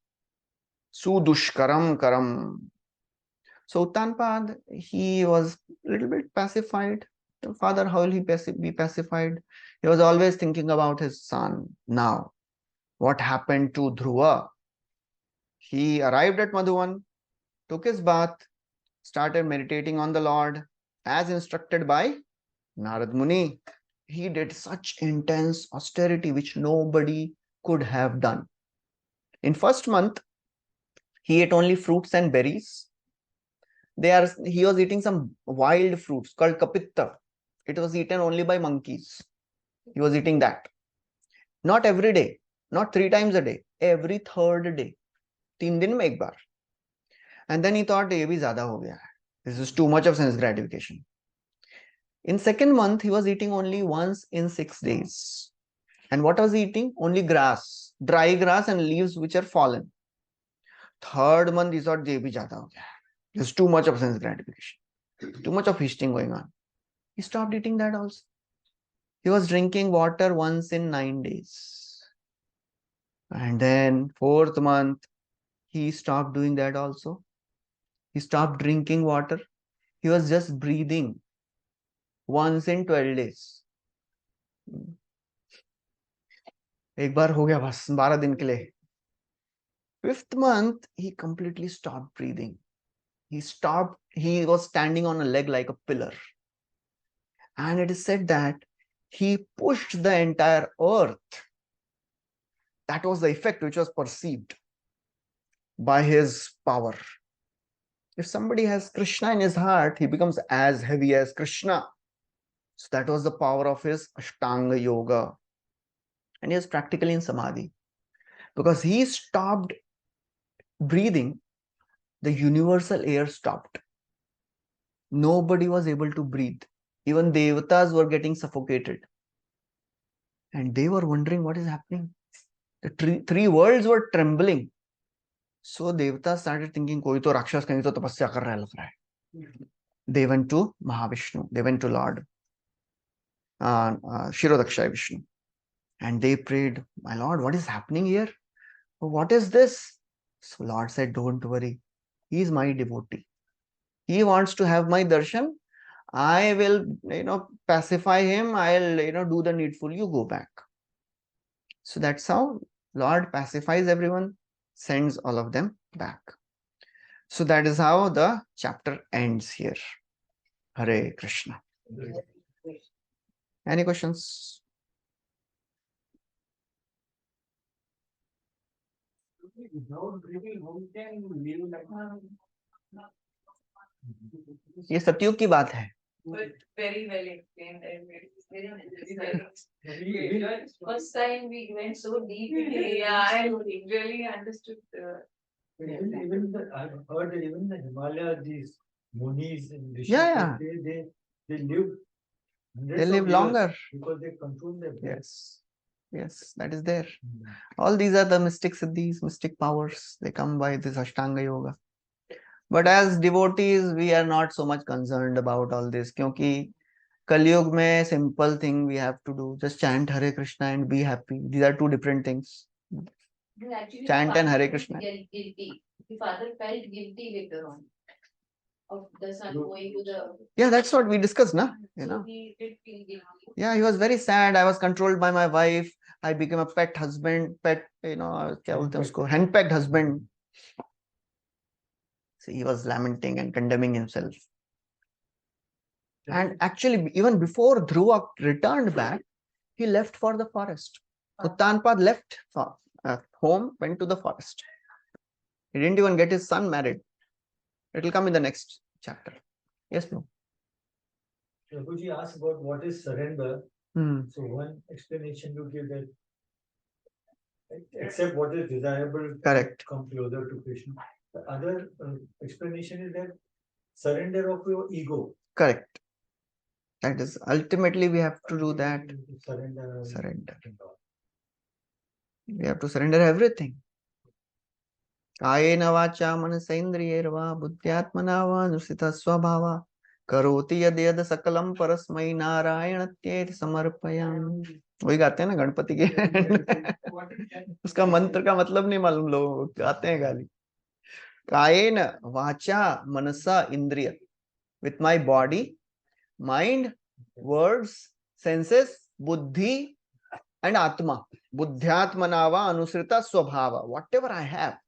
S1: Sudushkaram karam. So Uttanpad, he was a little bit pacified. Father, how will he be pacified? He was always thinking about his son. Now, what happened to Dhruva? He arrived at Madhuvan, took his bath, started meditating on the Lord as instructed by Narad Muni. He did such intense austerity which nobody could have done. In first month, he ate only fruits and berries. He was eating some wild fruits called kapitta. It was eaten only by monkeys. He was eating that. Not every day, not 3 times a day, every third day. 3 दिन में एक बार. And then he thought, ये भी ज़्यादा हो गया है. This is too much of sense gratification. In second month, he was eating only once in 6 days. And what was he eating? Only grass, dry grass and leaves which are fallen. Third month, he thought, ये भी ज़्यादा हो गया है. There's too much of sense gratification. Too much of feasting going on. He stopped eating that also. He was drinking water once in 9 days. And then fourth month, he stopped doing that also. He stopped drinking water. He was just breathing once in 12 days. एक बार हो गया बस 12 दिन के लिए. Fifth month, he completely stopped breathing. He was standing on a leg like a pillar. And it is said that he pushed the entire earth. That was the effect which was perceived by his power. If somebody has Krishna in his heart, he becomes as heavy as Krishna. So that was the power of his Ashtanga Yoga. And he was practically in Samadhi. Because he stopped breathing, the universal air stopped. Nobody was able to breathe. Even devatas were getting suffocated. And they were wondering what is happening. The three worlds were trembling. So devatas started thinking, koi to rakshas kahin to tapasya kar raha hai. They went to Mahavishnu. They went to Lord Shirodakshaya Vishnu. And they prayed, my Lord, what is happening here? What is this? So Lord said, don't worry. He is my devotee. He wants to have my darshan. I will, pacify him. I'll, do the needful. You go back. So that's how Lord pacifies everyone, sends all of them back. So that is how the chapter ends here. Hare Krishna. Any questions?
S2: Without drinking, how can you live like
S1: ये सतयुग की बात है.
S3: But very well explained and very first time we went so deep in it. Yeah, I really understood
S2: even I've heard that even the Himalayas, these munis and rishis,
S1: Yeah.
S2: they live
S1: They live longer
S2: because they control their breath.
S1: Yes, that is there. All these are the mystic siddhis, mystic powers. They come by this Ashtanga Yoga. But as devotees, we are not so much concerned about all this. Kyunki Kaliyug mein simple thing we have to do. Just chant Hare Krishna and be happy. These are two different things. Chant and Hare Krishna.
S3: Guilty. The father felt guilty later on of the son going to the.
S1: Yeah, that's what we discussed, na?
S3: So he did feel guilty.
S1: Yeah, he was very sad. I was controlled by my wife. I became a pet husband, क्या बोलते हैं उसको, henpecked husband. So he was lamenting and condemning himself. And actually, even before Dhruva returned back, he left for the forest. Uttanpad left for home, went to the forest. He didn't even get his son married. It will come in the next chapter. Yes, no.
S2: Prabhuji asked about what is surrender. So one explanation you give that accept what is desirable.
S1: Correct.
S2: Come closer to Krishna. The other explanation is that surrender of your ego.
S1: Correct. That is ultimately we have to do that.
S2: Surrender.
S1: We have to surrender everything. कायेन वाचा मनसेन्द्रियैर्वा बुद्ध्यात्मना वा नुसितः स्वभावा करोति यद् यद् सकलं परस्मै नारायणत्येति समर्पयामि. वही गाते हैं ना गणपति के. उसका मंत्र का मतलब नहीं मालूम, लोग गाते हैं गाली. कायेन वाचा मनसा इंद्रिय, with my body, mind, words, senses, buddhi and atma. Buddhyatmana va anusrita swabhava. Whatever I have,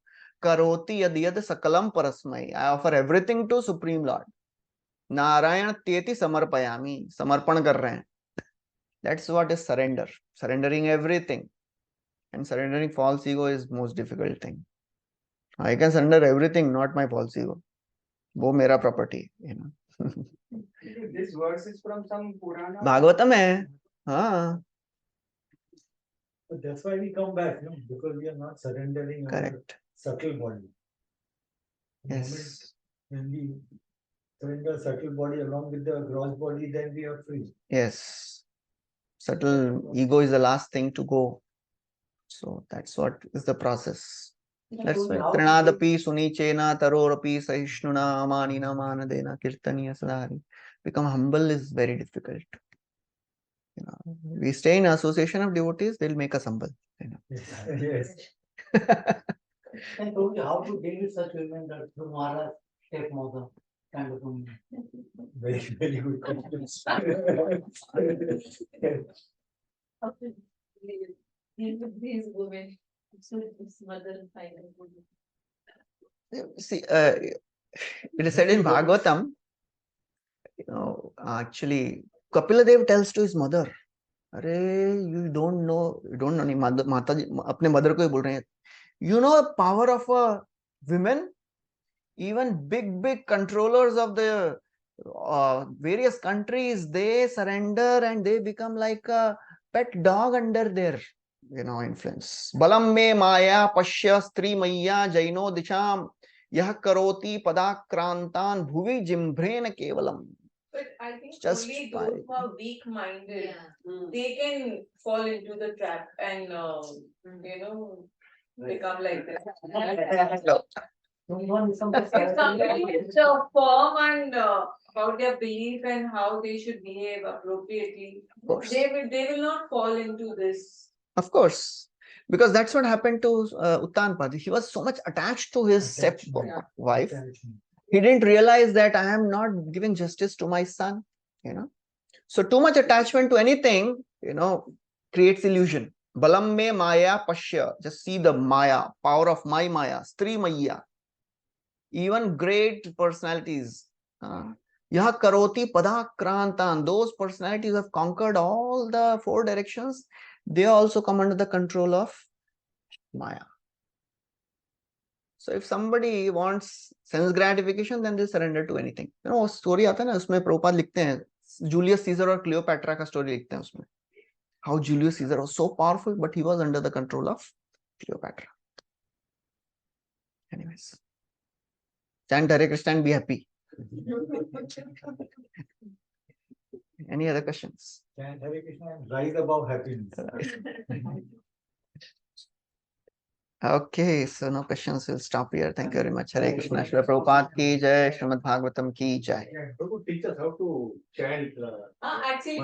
S1: karoti yad yad sakalam parasmai. I offer everything to Supreme Lord. Narayan teti samarpayami. Samarpan kar rahe hain. That's what is surrender. Surrendering everything. And surrendering false ego is most difficult thing. I can surrender everything, not my false ego. वो मेरा property,
S4: This verse is from some Purana.
S1: Bhagavatam है. हाँ.
S2: But that's why we come back, no? Because we are not surrendering our subtle body.
S1: Yes.
S2: When we surrender subtle body along with the gross body, then we are free.
S1: Yes. Subtle ego is the last thing to go. So that's what is the process. That's why Trinadapi Sunichena Tarorapi Sahishnuna Amanina Manadena Kirtaniya Sadhari. Become humble is very difficult. We stay in association of devotees, they'll make us humble.
S2: Yes.
S4: And told you how to deal with such women that Mara stepmother kind of woman.
S2: Very, very good question.
S3: These women, his mother finally.
S1: See, it is said in Bhagavatam, actually, Kapiladev tells to his mother, "Arey, you don't know, Mataji, अपने mother को ही बोल रहे हैं. You know the power of women? Even big controllers of the various countries, they surrender and they become like a pet dog under their influence. Balam me maya pashya stri maya jaino disham yah karoti padakrantan bhuvi jimbhren kevalam.
S3: But I think
S1: Just
S3: only those who are weak-minded, they can fall into the trap and become like that. If somebody is firm and about their belief and how they should behave appropriately, they will not fall into this
S1: Of course, because that's what happened to Uttanpad. He was so much attached to his wife. He didn't realize that I am not giving justice to my son. So too much attachment to anything, creates illusion. Balam me maya pashya. Just see the maya, power of my maya, Stri Maya. Even great personalities. Yaha karoti padakrantan. Those personalities have conquered all the 4 directions. They also come under the control of Maya. So if somebody wants sense gratification, then they surrender to anything. Story आता है ना, उसमें प्रभुपाद लिखते हैं, Julius Caesar और Cleopatra का story लिखते हैं उसमें. How Julius Caesar was so powerful, but he was under the control of Cleopatra. Anyways, chant Hare Krishna and be happy. Any other questions?
S2: Chant Hare Krishna and rise above happiness.
S1: Okay, so no questions. We'll stop here. Thank you very much. Hare Krishna. Srila Prabhupada ki jai. Srimad Bhagavatam ki jai.
S2: Prabhu, teach us how to chant.
S3: Actually